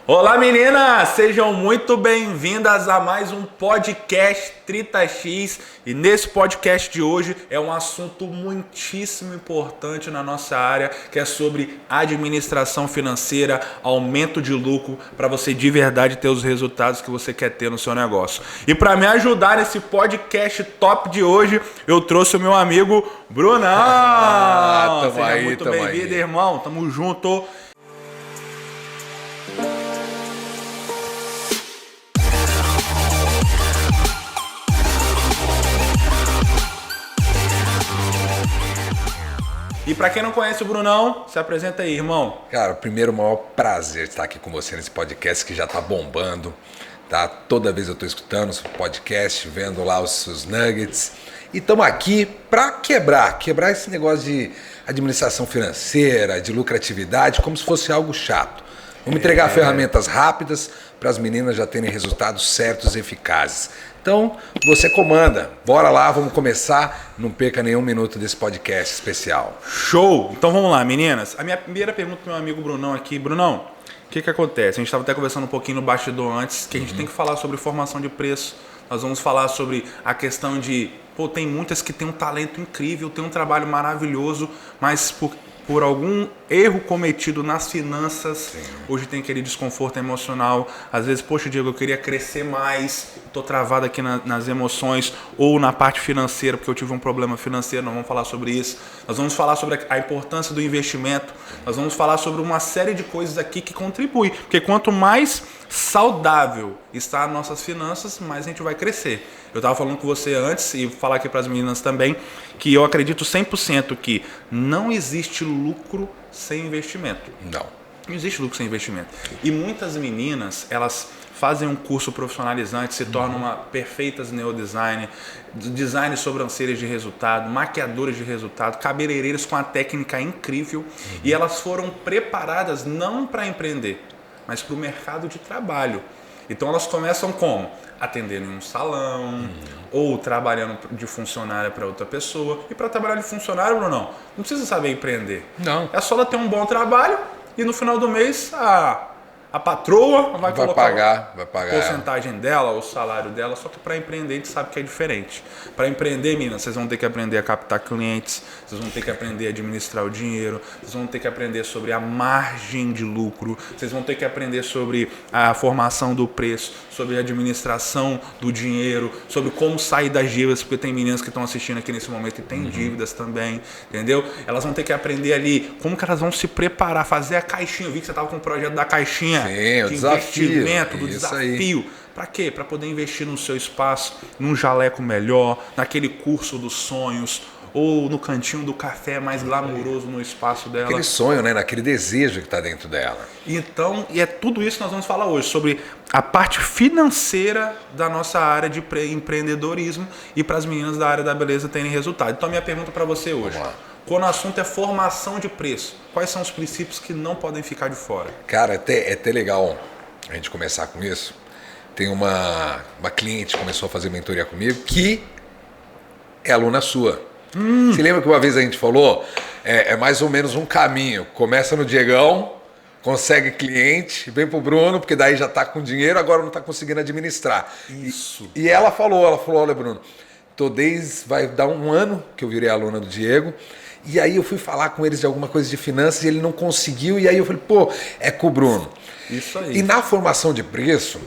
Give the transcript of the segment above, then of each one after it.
Olá meninas, sejam muito bem-vindas a mais um podcast 30X e nesse podcast de hoje é um assunto muitíssimo importante na nossa área, que é sobre administração financeira, aumento de lucro para você de verdade ter os resultados que você quer ter no seu negócio. E para me ajudar nesse podcast top de hoje, eu trouxe o meu amigo Brunão. Seja muito bem-vindo, irmão, tamo junto. E para quem não conhece o Brunão, se apresenta aí, irmão. Cara, primeiro, o maior prazer estar aqui com você nesse podcast que já tá bombando, tá? Toda vez eu tô escutando o podcast, vendo lá os seus nuggets. E estamos aqui para quebrar esse negócio de administração financeira, de lucratividade, como se fosse algo chato. Vamos entregar ferramentas rápidas para as meninas já terem resultados certos e eficazes. Então, você comanda. Bora lá, vamos começar. Não perca nenhum minuto desse podcast especial. Show! Então vamos lá, meninas. A minha primeira pergunta para o meu amigo Brunão aqui. Brunão, o que acontece? A gente estava até conversando um pouquinho no bastidor antes, que a gente tem que falar sobre formação de preço. Nós vamos falar sobre a questão de... tem muitas que têm um talento incrível, têm um trabalho maravilhoso, mas por algum erro cometido nas finanças, hoje tem aquele desconforto emocional. Às vezes, poxa, Diego, eu queria crescer mais, estou travado aqui nas emoções, ou na parte financeira, porque eu tive um problema financeiro, nós vamos falar sobre isso. Nós vamos falar sobre a importância do investimento, nós vamos falar sobre uma série de coisas aqui que contribuem, porque quanto mais saudável está as nossas finanças, mais a gente vai crescer. Eu estava falando com você antes, e vou falar aqui para as meninas também, que eu acredito 100% que não existe lucro sem investimento. Não existe lucro sem investimento. E muitas meninas, elas fazem um curso profissionalizante, se tornam perfeitas neodesign, design de sobrancelhas de resultado, maquiadoras de resultado, cabeleireiras com a técnica incrível, e elas foram preparadas não para empreender, mas para o mercado de trabalho. Então elas começam como? Atendendo em um salão, ou trabalhando de funcionária para outra pessoa. E para trabalhar de funcionário, Bruno, não precisa saber empreender. Não. É só ela ter um bom trabalho e no final do mês a patroa vai colocar vai pagar a porcentagem dela, o salário dela, só que para empreender a gente sabe que é diferente. Para empreender, meninas, vocês vão ter que aprender a captar clientes, vocês vão ter que aprender a administrar o dinheiro, vocês vão ter que aprender sobre a margem de lucro, vocês vão ter que aprender sobre a formação do preço, sobre a administração do dinheiro, sobre como sair das dívidas, porque tem meninas que estão assistindo aqui nesse momento e tem dívidas também, entendeu? Elas vão ter que aprender ali como que elas vão se preparar, fazer a caixinha. Eu vi que você estava com o projeto da caixinha. Sim, o investimento, do Isso desafio. Para quê? Para poder investir no seu espaço, num jaleco melhor, naquele curso dos sonhos, ou no cantinho do café mais glamouroso no espaço dela. Aquele sonho, né? Naquele desejo que está dentro dela. Então, e é tudo isso que nós vamos falar hoje, sobre a parte financeira da nossa área de empreendedorismo e para as meninas da área da beleza terem resultado. Então, a minha pergunta para você hoje. Quando o assunto é formação de preço, quais são os princípios que não podem ficar de fora? Cara, é até legal a gente começar com isso. Tem uma cliente que começou a fazer mentoria comigo que é aluna sua. Você lembra que uma vez a gente falou? É mais ou menos um caminho. Começa no Diegão, consegue cliente, vem pro Bruno, porque daí já tá com dinheiro, agora não tá conseguindo administrar. Isso. E ela falou, olha, Bruno, vai dar um ano que eu virei aluna do Diego. E aí eu fui falar com eles de alguma coisa de finanças e ele não conseguiu. E aí eu falei, é com o Bruno. Isso aí. E na formação de preço,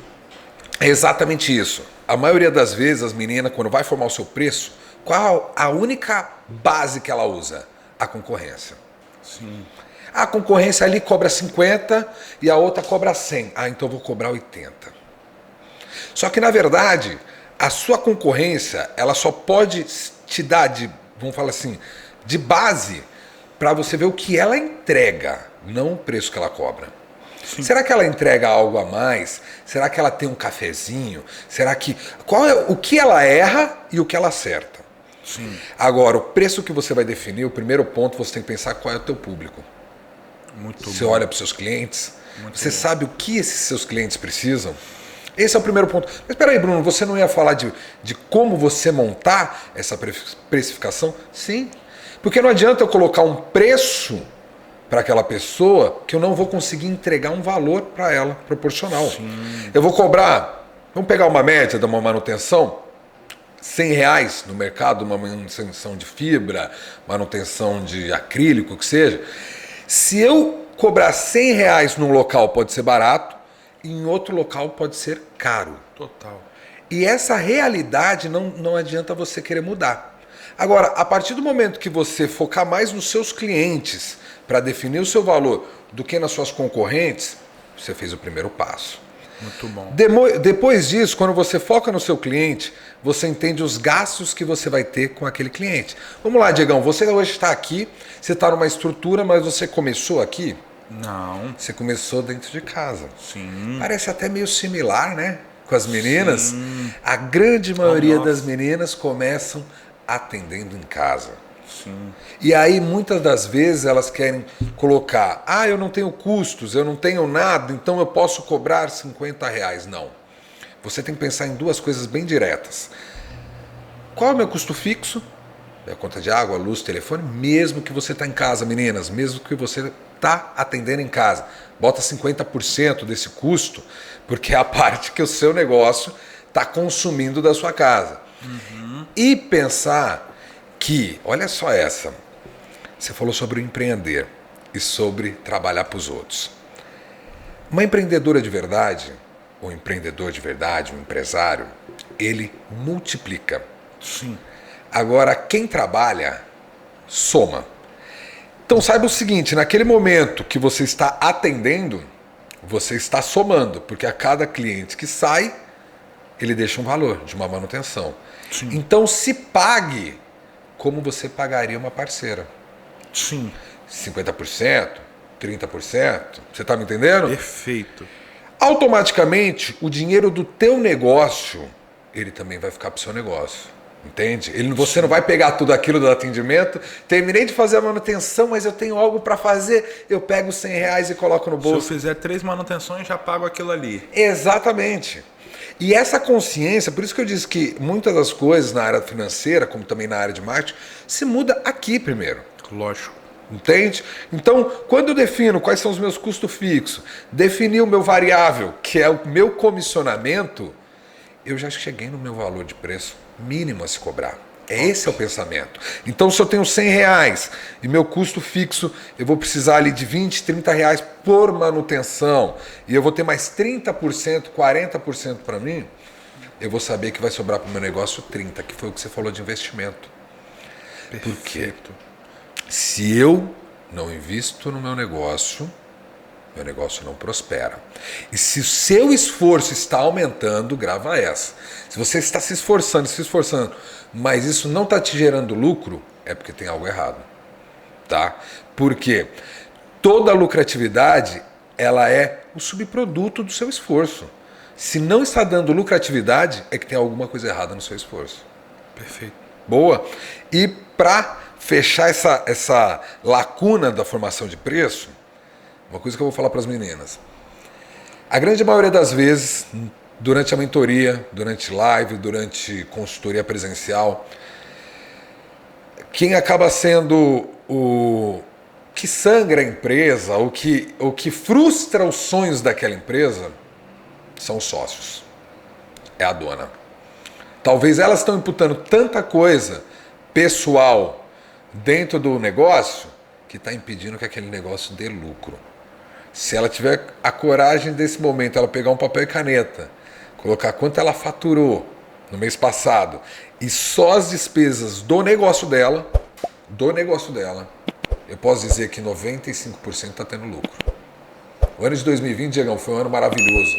é exatamente isso. A maioria das vezes, as meninas, quando vai formar o seu preço, qual a única base que ela usa? A concorrência. Sim. A concorrência ali cobra 50 e a outra cobra 100. Então eu vou cobrar 80. Só que, na verdade, a sua concorrência, ela só pode te dar vamos falar assim, de base para você ver o que ela entrega, não o preço que ela cobra. Sim. Será que ela entrega algo a mais? Será que ela tem um cafezinho? O que ela erra e o que ela acerta? Sim. Agora, o preço que você vai definir, o primeiro ponto, você tem que pensar qual é o teu público. Você olha para os seus clientes, você sabe o que esses seus clientes precisam? Esse é o primeiro ponto. Mas espera aí, Bruno, você não ia falar de como você montar essa precificação? Sim. Porque não adianta eu colocar um preço para aquela pessoa que eu não vou conseguir entregar um valor para ela proporcional. Sim. Eu vou cobrar, vamos pegar uma média de uma manutenção, R$100 no mercado, uma manutenção de fibra, manutenção de acrílico, que seja. Se eu cobrar R$100 num local pode ser barato, e em outro local pode ser caro. Total. E essa realidade não adianta você querer mudar. Agora, a partir do momento que você focar mais nos seus clientes para definir o seu valor do que nas suas concorrentes, você fez o primeiro passo. Muito bom. Depois disso, quando você foca no seu cliente, você entende os gastos que você vai ter com aquele cliente. Vamos lá, Diegão, você hoje está aqui, você está numa estrutura, mas você começou aqui? Não. Você começou dentro de casa. Sim. Parece até meio similar, né? Com as meninas. Sim. A grande maioria das meninas começam atendendo em casa. Sim. E aí, muitas das vezes, elas querem colocar, eu não tenho custos, eu não tenho nada, então eu posso cobrar R$50. Não. Você tem que pensar em duas coisas bem diretas. Qual é o meu custo fixo? É a conta de água, luz, telefone, mesmo que você está em casa, meninas, mesmo que você está atendendo em casa. Bota 50% desse custo, porque é a parte que o seu negócio está consumindo da sua casa. Uhum. E pensar que, olha só essa, você falou sobre o empreender e sobre trabalhar para os outros. Uma empreendedora de verdade, ou empreendedor de verdade, um empresário, ele multiplica. Sim. Agora, quem trabalha, soma. Então saiba o seguinte, naquele momento que você está atendendo, você está somando, porque a cada cliente que sai, ele deixa um valor de uma manutenção. Sim. Então se pague como você pagaria uma parceira. Sim. 50%, 30%, você está me entendendo? Perfeito. Automaticamente, o dinheiro do teu negócio, ele também vai ficar para o seu negócio. Entende? Você não vai pegar tudo aquilo do atendimento, terminei de fazer a manutenção, mas eu tenho algo para fazer, eu pego os R$100 e coloco no bolso. Se eu fizer 3 manutenções, já pago aquilo ali. Exatamente. E essa consciência, por isso que eu disse que muitas das coisas na área financeira, como também na área de marketing, se muda aqui primeiro. Lógico. Entende? Então, quando eu defino quais são os meus custos fixos, definir o meu variável, que é o meu comissionamento, eu já cheguei no meu valor de preço mínimo a se cobrar. Esse é o pensamento. Então, se eu tenho R$100 e meu custo fixo, eu vou precisar ali de R$20, R$30 por manutenção, e eu vou ter mais 30%, 40% para mim, eu vou saber que vai sobrar para o meu negócio 30%, que foi o que você falou de investimento. Perfeito. Por quê? Se eu não invisto no meu negócio não prospera. E se o seu esforço está aumentando, grava essa. Se você está se esforçando, mas isso não está te gerando lucro, é porque tem algo errado. Tá? Porque toda lucratividade, ela é o subproduto do seu esforço. Se não está dando lucratividade, é que tem alguma coisa errada no seu esforço. Perfeito. Boa. E para fechar essa lacuna da formação de preço, uma coisa que eu vou falar para as meninas. A grande maioria das vezes, durante a mentoria, durante live, durante consultoria presencial, quem acaba sendo o que sangra a empresa, o que frustra os sonhos daquela empresa, são os sócios. É a dona. Talvez elas estão imputando tanta coisa pessoal dentro do negócio que está impedindo que aquele negócio dê lucro. Se ela tiver a coragem desse momento, ela pegar um papel e caneta, colocar quanto ela faturou no mês passado e só as despesas do negócio dela, eu posso dizer que 95% está tendo lucro. O ano de 2020, Diegão, foi um ano maravilhoso.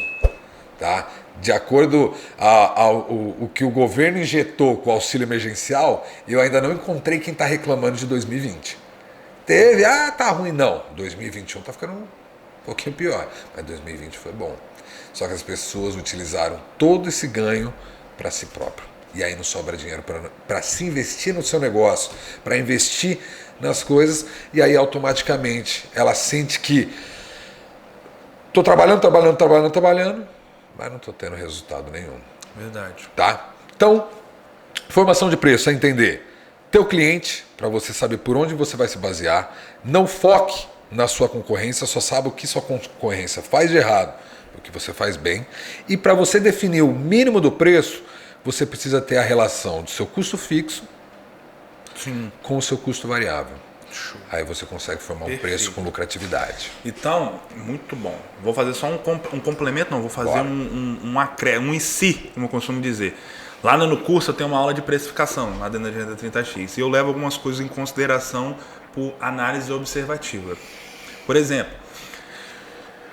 Tá? De acordo o que o governo injetou com o auxílio emergencial, eu ainda não encontrei quem está reclamando de 2020. Teve, tá ruim. Não, 2021 está ficando um pouquinho pior, mas 2020 foi bom. Só que as pessoas utilizaram todo esse ganho para si próprio. E aí não sobra dinheiro para se investir no seu negócio, para investir nas coisas, e aí automaticamente ela sente que estou trabalhando, mas não estou tendo resultado nenhum. Verdade. Tá? Então, formação de preço é entender teu cliente, para você saber por onde você vai se basear. Não foque na sua concorrência, só sabe o que sua concorrência faz de errado, o que você faz bem. E para você definir o mínimo do preço, você precisa ter a relação do seu custo fixo com o seu custo variável. Aí você consegue formar um preço com lucratividade. Então, muito bom. Vou fazer só um complemento, não, vou fazer um em si, como eu costumo dizer. Lá no curso eu tenho uma aula de precificação, lá dentro da Agenda 30X, e eu levo algumas coisas em consideração por análise observativa. Por exemplo,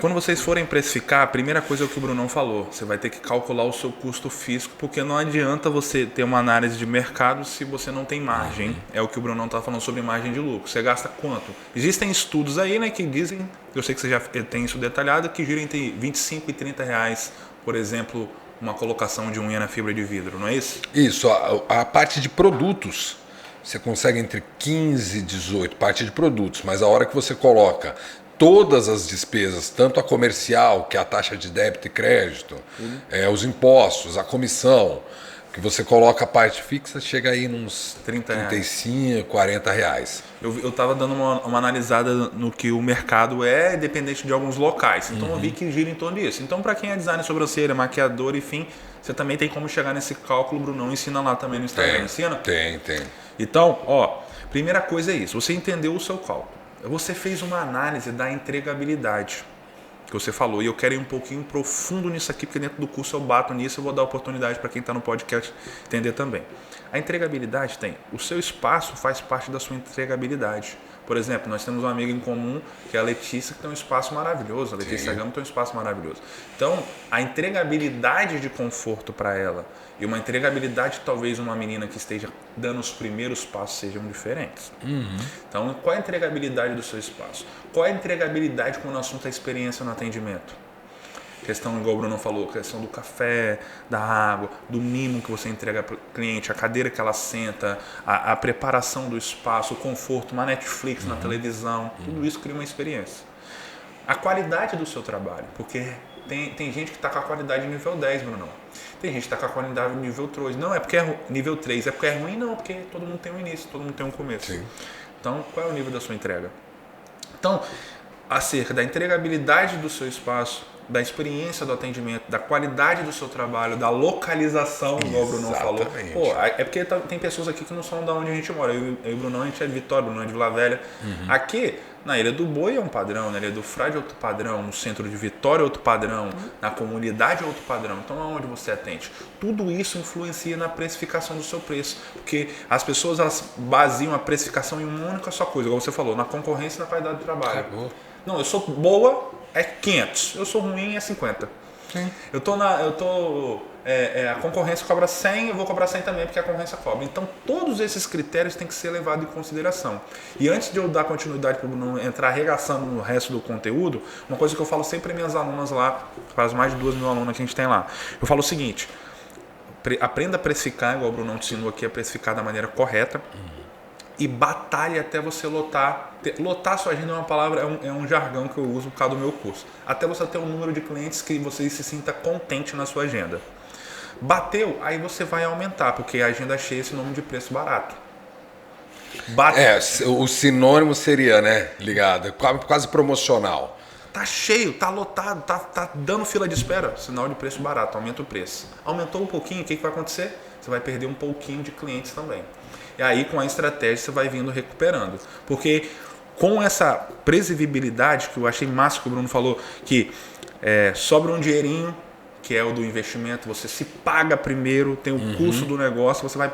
quando vocês forem precificar, a primeira coisa é o que o Brunão falou. Você vai ter que calcular o seu custo físico, porque não adianta você ter uma análise de mercado se você não tem margem. É o que o Brunão está falando sobre margem de lucro. Você gasta quanto? Existem estudos aí, né, que dizem, eu sei que você já tem isso detalhado, que gira entre 25 e 30 reais, por exemplo, uma colocação de unha na fibra de vidro, não é isso? Isso, a parte de produtos, você consegue entre 15 e 18, parte de produtos, mas a hora que você coloca todas as despesas, tanto a comercial, que é a taxa de débito e crédito, os impostos, a comissão, que você coloca a parte fixa, chega aí nos 35, 40 reais. Eu estava dando uma analisada no que o mercado é, dependente de alguns locais. Então eu vi que gira em torno disso. Então, para quem é designer sobrancelha, maquiador, enfim, você também tem como chegar nesse cálculo. O Brunão ensina lá também no Instagram. Ensina? Tem. Então, primeira coisa é isso. Você entendeu o seu cálculo. Você fez uma análise da entregabilidade que você falou, e eu quero ir um pouquinho profundo nisso aqui, porque dentro do curso eu bato nisso, eu vou dar oportunidade para quem está no podcast entender também. A entregabilidade o seu espaço faz parte da sua entregabilidade. Por exemplo, nós temos uma amiga em comum, que é a Letícia, que tem um espaço maravilhoso, a Letícia Gama tem um espaço maravilhoso. Então, a entregabilidade de conforto para ela e uma entregabilidade, talvez uma menina que esteja dando os primeiros passos sejam diferentes. Então, qual é a entregabilidade do seu espaço? Qual é a entregabilidade quando o assunto é experiência no atendimento? Questão, igual o Bruno falou, questão do café, da água, do mimo que você entrega para o cliente, a cadeira que ela senta, a preparação do espaço, o conforto, uma Netflix na televisão, tudo isso cria uma experiência. A qualidade do seu trabalho, porque tem gente que está com a qualidade nível 10, Bruno. Tem gente que está com a qualidade nível 3. Não é porque é nível 3, é porque é ruim, não, porque todo mundo tem um início, todo mundo tem um começo. Sim. Então, qual é o nível da sua entrega? Então, acerca da entregabilidade do seu espaço, da experiência do atendimento, da qualidade do seu trabalho, da localização, igual o Bruno falou. É porque tem pessoas aqui que não são da onde a gente mora. Eu e o Bruno, a gente é de Vitória, o Bruno é de Vila Velha. Aqui, na Ilha do Boi é um padrão, na Ilha do Frade é outro padrão, no centro de Vitória é outro padrão, na comunidade é outro padrão. Então, aonde você atende? Tudo isso influencia na precificação do seu preço, porque as pessoas elas baseiam a precificação em uma única só coisa, igual você falou, na concorrência e na qualidade do trabalho. Acabou. Não, eu sou boa, é 500. Eu sou ruim, é 50. Sim. A concorrência cobra 100, eu vou cobrar 100 também, porque a concorrência cobra. Então, todos esses critérios têm que ser levados em consideração. E antes de eu dar continuidade para o Bruno entrar arregaçando no resto do conteúdo, uma coisa que eu falo sempre para minhas alunas lá, para as mais de 2.000 alunas que a gente tem lá, eu falo o seguinte: aprenda a precificar, igual o Bruno te ensinou aqui, a precificar da maneira correta. E batalhe até você lotar. Lotar sua agenda é uma palavra, é um jargão que eu uso por causa do meu curso. Até você ter um número de clientes que você se sinta contente na sua agenda. Bateu, aí você vai aumentar, porque a agenda cheia é sinônimo de preço barato. O sinônimo seria, né, ligado, quase promocional. Tá cheio, tá lotado, tá dando fila de espera, sinal de preço barato, aumenta o preço. Aumentou um pouquinho, o que vai acontecer? Você vai perder um pouquinho de clientes também. E aí, com a estratégia, você vai vindo recuperando. Porque com essa previsibilidade, que eu achei massa que o Bruno falou, que sobra um dinheirinho, que é o do investimento, você se paga primeiro, tem o custo do negócio, você vai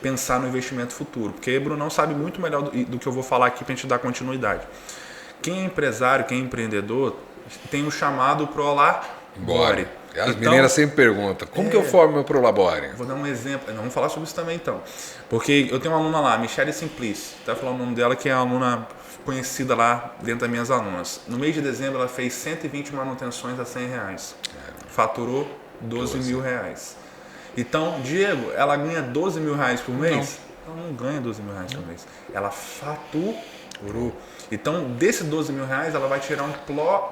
pensar no investimento futuro. Porque o Bruno sabe muito melhor do que eu vou falar aqui para a gente dar continuidade. Quem é empresário, quem é empreendedor, tem o chamado Prolabore. As meninas sempre perguntam, como que eu formo meu Prolabore? Vou dar um exemplo, vamos falar sobre isso também então. Porque eu tenho uma aluna lá, Michele Simplice, tá falando o nome dela, que é uma aluna conhecida lá dentro das minhas alunas. No mês de dezembro ela fez 120 manutenções a R$100. Faturou 12 mil reais. Então, Diego, ela ganha 12 mil reais por mês? Ela não ganha 12 mil reais por mês. Ela faturou. Guru. Então, desses 12 mil reais, ela vai tirar um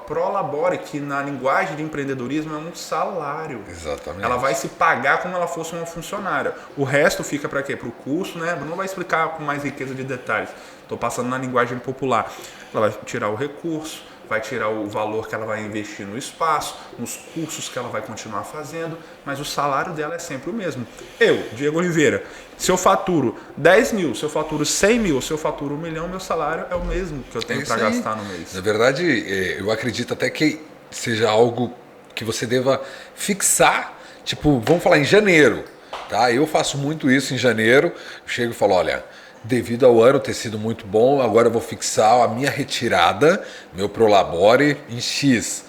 prolabore, que na linguagem de empreendedorismo é um salário. Exatamente. Ela vai se pagar como ela fosse uma funcionária. O resto fica para quê? Para o curso, né? Bruno vai explicar com mais riqueza de detalhes. Estou passando na linguagem popular. Ela vai tirar o recurso, vai tirar o valor que ela vai investir no espaço, nos cursos que ela vai continuar fazendo, mas o salário dela é sempre o mesmo. Eu, Diego Oliveira, se eu faturo 10 mil, se eu faturo 100 mil, se eu faturo 1 milhão, meu salário é o mesmo que eu tenho para gastar no mês. Na verdade, eu acredito até que seja algo que você deva fixar, tipo, vamos falar em janeiro, tá? Eu faço muito isso em janeiro, eu chego e falo, olha, devido ao ano ter sido muito bom, agora eu vou fixar a minha retirada, meu prolabore em X.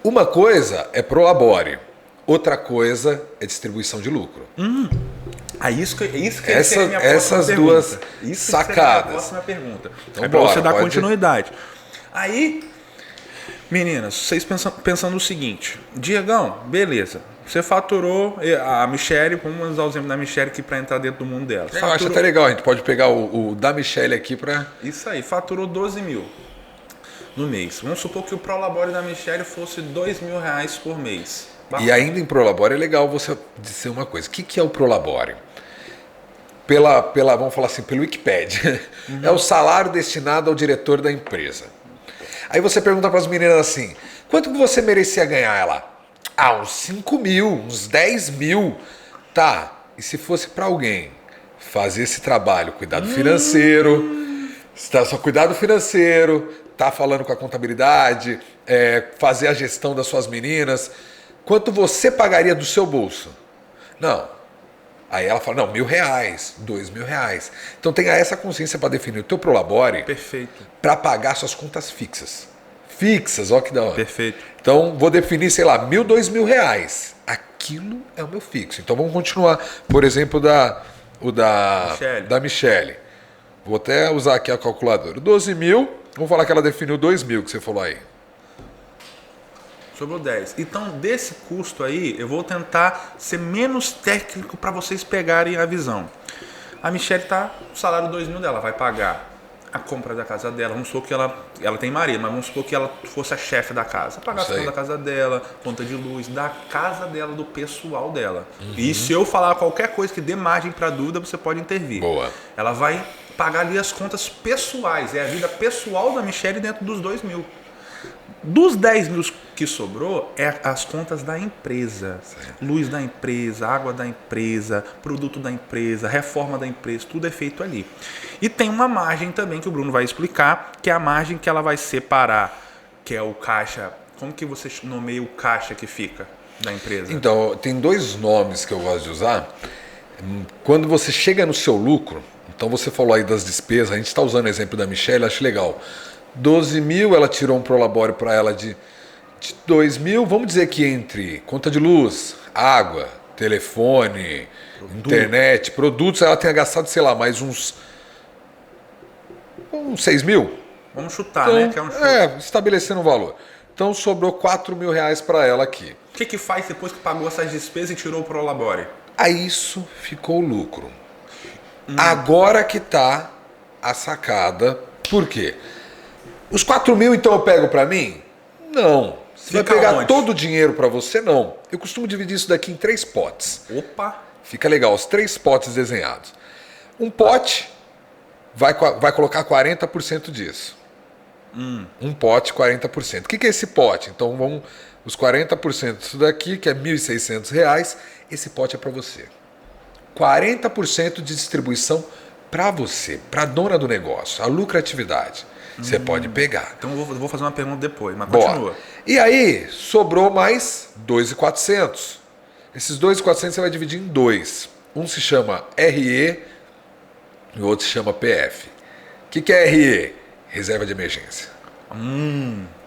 Uma coisa é prolabore, outra coisa é distribuição de lucro. Essas duas sacadas. A próxima pergunta. Então, é para você dar pode... continuidade. Aí, meninas, vocês pensando o seguinte: Diegão, beleza. Você faturou a Michelle, vamos usar o exemplo da Michelle aqui para entrar dentro do mundo dela. Eu acho até legal, a gente pode pegar o da Michelle aqui para. Isso aí, faturou 12 mil no mês. Vamos supor que o prolabore da Michelle fosse 2 mil reais por mês. E ainda em prolabore é legal você dizer uma coisa. O que é o prolabore? Vamos falar assim, pelo Wikipedia. É o salário destinado ao diretor da empresa. Aí você pergunta para as meninas assim, quanto que você merecia ganhar? Ela, uns 5 mil, uns 10 mil. Tá, e se fosse para alguém fazer esse trabalho, cuidado financeiro, só cuidado financeiro, tá falando com a contabilidade, fazer a gestão das suas meninas, quanto você pagaria do seu bolso? Não. Aí ela fala, não, R$1.000, R$2.000. Então tenha essa consciência para definir o teu prolabore. Perfeito. Para pagar suas contas fixas. Fixas, ó que da hora. Perfeito. Então vou definir, sei lá, R$1.000, R$2.000. Aquilo é o meu fixo. Então vamos continuar, por exemplo, da Michelle. Vou até usar aqui a calculadora. 12 mil, vamos falar que ela definiu 2 mil, que você falou aí. Sobrou 10. Então, desse custo aí, eu vou tentar ser menos técnico para vocês pegarem a visão. A Michelle o salário 2 mil dela, vai pagar a compra da casa dela. Vamos supor que ela tem marido, mas vamos supor que ela fosse a chefe da casa. Pagar a conta da casa dela, conta de luz, da casa dela, do pessoal dela. E se eu falar qualquer coisa que dê margem para dúvida, você pode intervir. Boa. Ela vai pagar ali as contas pessoais, é a vida pessoal da Michelle dentro dos 2 mil. Dos 10 mil que sobrou, é as contas da empresa. Certo. Luz da empresa, água da empresa, produto da empresa, reforma da empresa, tudo é feito ali. E tem uma margem também que o Bruno vai explicar, que é a margem que ela vai separar, que é o caixa. Como que você nomeia o caixa que fica da empresa? Então, tem 2 nomes que eu gosto de usar. Quando você chega no seu lucro, então você falou aí das despesas, a gente está usando o exemplo da Michelle, acho legal. 12 mil, ela tirou um prolabore para ela de 2 mil, vamos dizer que entre conta de luz, água, telefone, internet, produtos, ela tenha gastado, sei lá, mais uns 6 mil. Vamos chutar, então, né? Que é um chute. Estabelecendo um valor. Então sobrou 4 mil reais para ela aqui. O que faz depois que pagou essas despesas e tirou o prolabore? A isso ficou o lucro. Agora que tá a sacada. Por quê? Os 4 mil, então, eu pego para mim? Não. Você vai pegar todo o dinheiro para você? Não. Eu costumo dividir isso daqui em 3 potes. Opa! Fica legal, os 3 potes desenhados. Um pote vai colocar 40% disso. Um pote, 40%. O que é esse pote? Então, os 40% disso daqui, que é R$ 1.600, esse pote é para você. 40% de distribuição para você, para a dona do negócio, a lucratividade. Você pode pegar. Então eu vou fazer uma pergunta depois, mas Boa. continua. E aí, sobrou mais 2.400. Esses 2.400 você vai dividir em 2. Um se chama RE e o outro se chama PF. O que é RE? Reserva de emergência.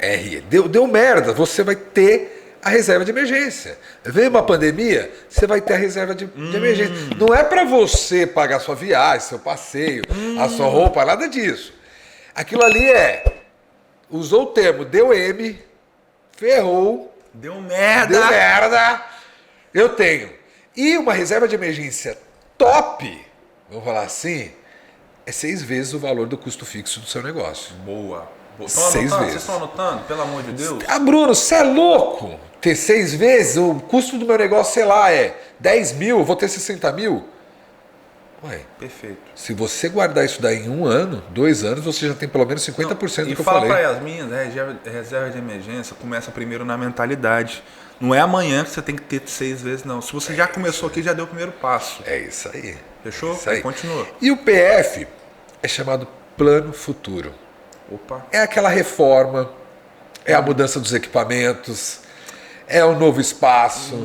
RE. Deu merda, você vai ter a reserva de emergência. Veio uma pandemia, você vai ter a reserva de emergência. Não é para você pagar sua viagem, seu passeio, a sua roupa, nada disso. Aquilo ali usou o termo, deu M, ferrou, deu merda, eu tenho. E uma reserva de emergência top, vamos falar assim, é 6 vezes o valor do custo fixo do seu negócio. Boa. Estão 6 anotando? vezes. Vocês estão anotando? Pelo amor de Deus. Ah, Bruno, você é louco? Ter 6 vezes? O custo do meu negócio, sei lá, é 10 mil, eu vou ter 60 mil? Ué, Perfeito. se você guardar isso daí em 1 ano, 2 anos, você já tem pelo menos 50% do que eu fala falei. para Yasmin, né, reserva de emergência começa primeiro na mentalidade. Não é amanhã que você tem que ter 6 vezes, não. Se você já começou aqui, já deu o primeiro passo. É isso aí. Fechou? Isso aí. Continua. E o PF é chamado Plano Futuro. Opa. É aquela reforma, é a mudança dos equipamentos, é o novo espaço.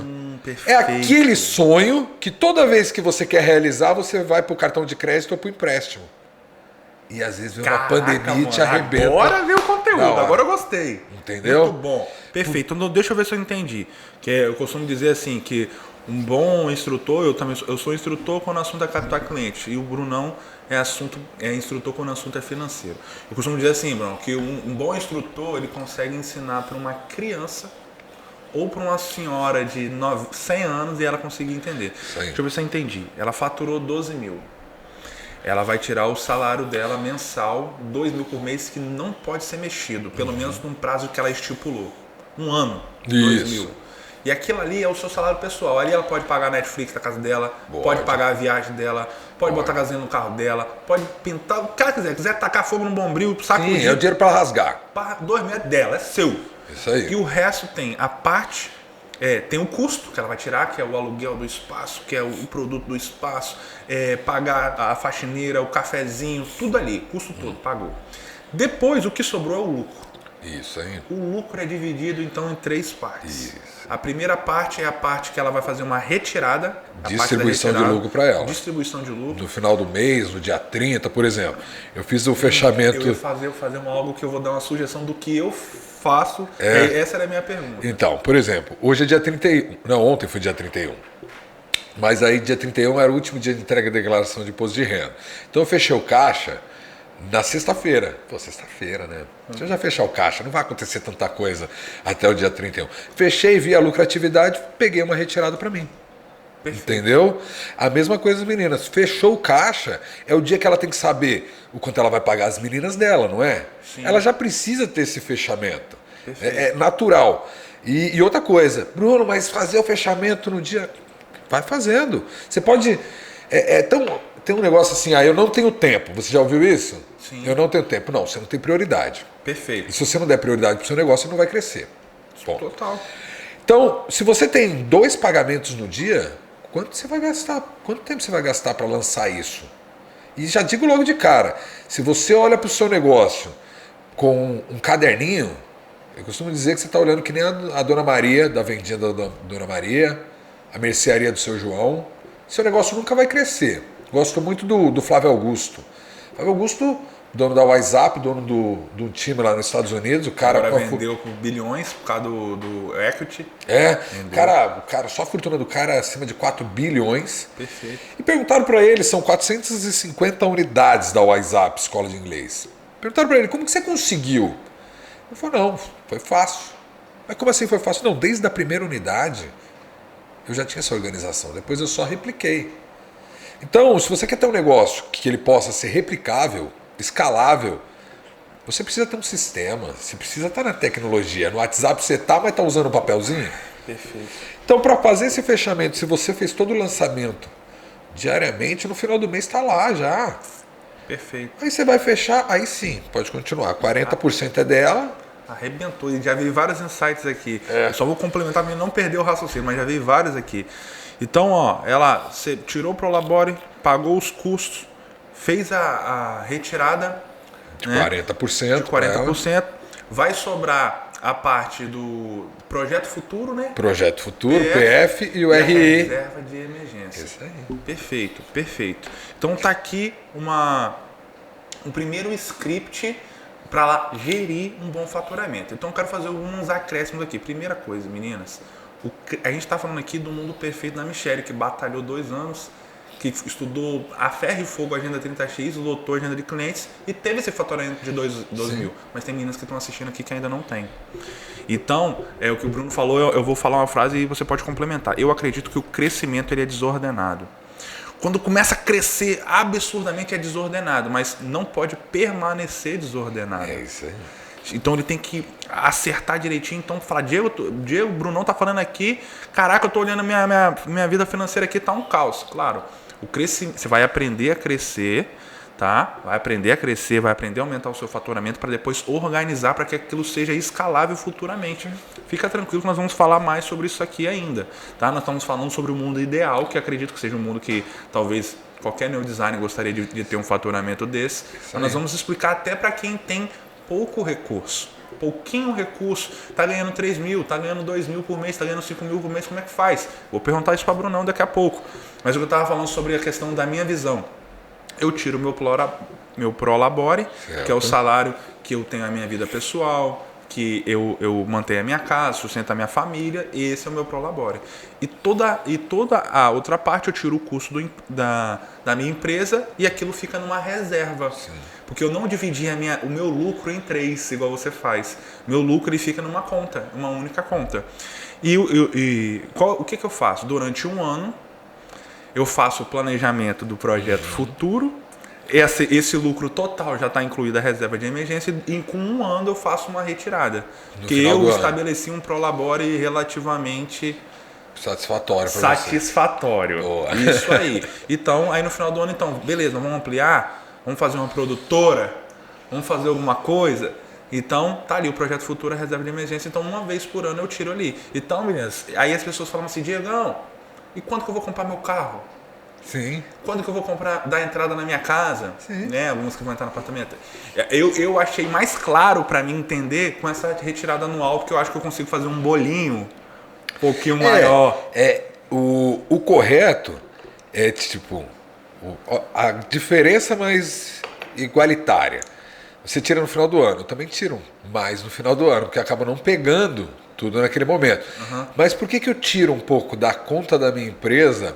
Perfeito. É aquele sonho que toda vez que você quer realizar, você vai para o cartão de crédito ou para o empréstimo. E às vezes vem uma pandemia e te arrebenta. Agora veio o conteúdo, agora eu gostei. Entendeu? Muito bom. Perfeito. Então deixa eu ver se eu entendi. Eu costumo dizer assim, que um bom instrutor, eu sou instrutor quando o assunto é captar cliente. E o Brunão é instrutor quando o assunto é financeiro. Eu costumo dizer assim, Bruno, que um bom instrutor, ele consegue ensinar para uma criança ou para uma senhora de 100 anos e ela conseguir entender. Deixa eu ver se eu entendi. Ela faturou 12 mil. Ela vai tirar o salário dela mensal, 2 mil por mês, que não pode ser mexido, pelo menos num prazo que ela estipulou. 1 ano, 2 mil. E aquilo ali é o seu salário pessoal. Ali ela pode pagar a Netflix da casa dela, pode pagar a viagem dela, pode botar gasolina no carro dela, pode pintar o que ela quiser. Quiser tacar fogo no bombril, sacudir. Sim, é o dinheiro para rasgar. 2 mil é dela, é seu. Isso aí. E o resto tem a parte, tem o custo que ela vai tirar, que é o aluguel do espaço, que é o produto do espaço, pagar a faxineira, o cafezinho, tudo ali, custo todo, pagou. Depois o que sobrou é o lucro. Isso aí. O lucro é dividido então em 3 partes. Isso. A primeira parte é a parte que ela vai fazer uma retirada. Distribuição de lucro para ela. Distribuição de lucro. No final do mês, no dia 30, por exemplo. Eu fiz o fechamento. Eu ia fazer algo que eu vou dar uma sugestão do que eu faço. Essa era a minha pergunta. Então, por exemplo, hoje é dia 31. Não, ontem foi dia 31. Mas aí dia 31 era o último dia de entrega da declaração de imposto de renda. Então eu fechei o caixa na sexta-feira. Pô, sexta-feira, né? Se eu já fechar o caixa, não vai acontecer tanta coisa até o dia 31. Fechei, vi a lucratividade, peguei uma retirada para mim. Perfeito. Entendeu? A mesma coisa, meninas. Fechou o caixa, é o dia que ela tem que saber o quanto ela vai pagar as meninas dela, não é? Sim. Ela já precisa ter esse fechamento. É natural. E outra coisa, Bruno, mas fazer o fechamento no dia... Vai fazendo. Você pode... Tem um negócio assim, eu não tenho tempo. Você já ouviu isso? Sim. Eu não tenho tempo. Não, você não tem prioridade. Perfeito. E se você não der prioridade para o seu negócio, você não vai crescer. Bom. Total. Então, se você tem 2 pagamentos no dia, quanto você vai gastar? Quanto tempo você vai gastar para lançar isso? E já digo logo de cara, se você olha para o seu negócio com um caderninho, eu costumo dizer que você está olhando que nem a Dona Maria, da vendinha da Dona Maria, a mercearia do seu João, seu negócio nunca vai crescer. Gosto muito do Flávio Augusto. Flávio Augusto, dono da WhatsApp, dono do time lá nos Estados Unidos. O cara agora vendeu por bilhões por causa do equity. O cara, só a fortuna do cara é acima de 4 bilhões. Perfeito. E perguntaram para ele, são 450 unidades da WhatsApp, escola de inglês. Perguntaram para ele, como que você conseguiu? Ele falou, não, foi fácil. Mas como assim foi fácil? Não, desde a primeira unidade eu já tinha essa organização. Depois eu só repliquei. Então, se você quer ter um negócio que ele possa ser replicável, escalável, você precisa ter um sistema, você precisa estar na tecnologia. No WhatsApp você está, mas está usando um papelzinho? Perfeito. Então, para fazer esse fechamento, se você fez todo o lançamento diariamente, no final do mês está lá já. Perfeito. Aí você vai fechar, aí sim, pode continuar. 40% é dela. Arrebentou. E já vi vários insights aqui. Eu só vou complementar para não perder o raciocínio, mas já vi vários aqui. Então, você tirou o Prolabore, pagou os custos, fez a retirada de 40%. De 40%. Vai sobrar a parte do Projeto Futuro, né? Projeto Futuro, PF e o RE. Reserva de emergência. Isso aí. Perfeito, perfeito. Então tá aqui um primeiro script para lá gerir um bom faturamento. Então eu quero fazer alguns acréscimos aqui. Primeira coisa, meninas, a gente está falando aqui do mundo perfeito da Michelle, que batalhou 2 anos, que estudou a ferro e fogo a Agenda 30X, lotou a agenda de clientes e teve esse faturamento de 12 mil. Mas tem meninas que estão assistindo aqui que ainda não tem. Então, o que o Bruno falou, eu vou falar uma frase e você pode complementar. Eu acredito que o crescimento ele é desordenado. Quando começa a crescer absurdamente é desordenado, mas não pode permanecer desordenado. É isso aí. Então ele tem que acertar direitinho. Então falar, Diego, Brunão tá falando aqui, caraca, eu tô olhando minha vida financeira aqui, tá um caos. Claro, você vai aprender a crescer, tá? Vai aprender a crescer, vai aprender a aumentar o seu faturamento para depois organizar para que aquilo seja escalável futuramente. Fica tranquilo que nós vamos falar mais sobre isso aqui ainda, tá? Nós estamos falando sobre o mundo ideal, que acredito que seja um mundo que talvez qualquer new designer gostaria de ter um faturamento desse. Mas nós vamos explicar até para quem tem pouco recurso, pouquinho recurso, tá ganhando 3 mil, tá ganhando 2 mil por mês, tá ganhando 5 mil por mês, como é que faz? Vou perguntar isso para Brunão daqui a pouco. Mas eu estava falando sobre a questão da minha visão. Eu tiro meu Prolabore, que é o salário que eu tenho a minha vida pessoal, que eu mantenho a minha casa, sustento a minha família, e esse é o meu Prolabore. E toda a outra parte eu tiro o custo da minha empresa e aquilo fica numa reserva. Sim. Porque eu não dividi o meu lucro em 3, igual você faz. Meu lucro ele fica numa conta, uma única conta. O que eu faço? Durante um ano, eu faço o planejamento do projeto futuro. Esse lucro total já está incluído a reserva de emergência e com um ano eu faço uma retirada. Porque eu estabeleci um Prolabore relativamente satisfatório. Satisfatório. Boa. Isso aí. Então, aí no final do ano, então, beleza, vamos ampliar, vamos fazer uma produtora, vamos fazer alguma coisa. Então, tá ali o projeto futuro, a reserva de emergência. Então, uma vez por ano eu tiro ali. Então, meninas, aí as pessoas falam assim, Diegão, e quando que eu vou comprar meu carro? Sim. Quando que eu vou dar entrada na minha casa? Sim. Né? Alguns que vão entrar no apartamento. Eu achei mais claro para mim entender com essa retirada anual, porque eu acho que eu consigo fazer um bolinho um pouquinho maior. O correto é tipo a diferença mais igualitária. Você tira no final do ano, eu também tiro mais no final do ano, porque acaba não pegando tudo naquele momento. Uhum. Mas por que eu tiro um pouco da conta da minha empresa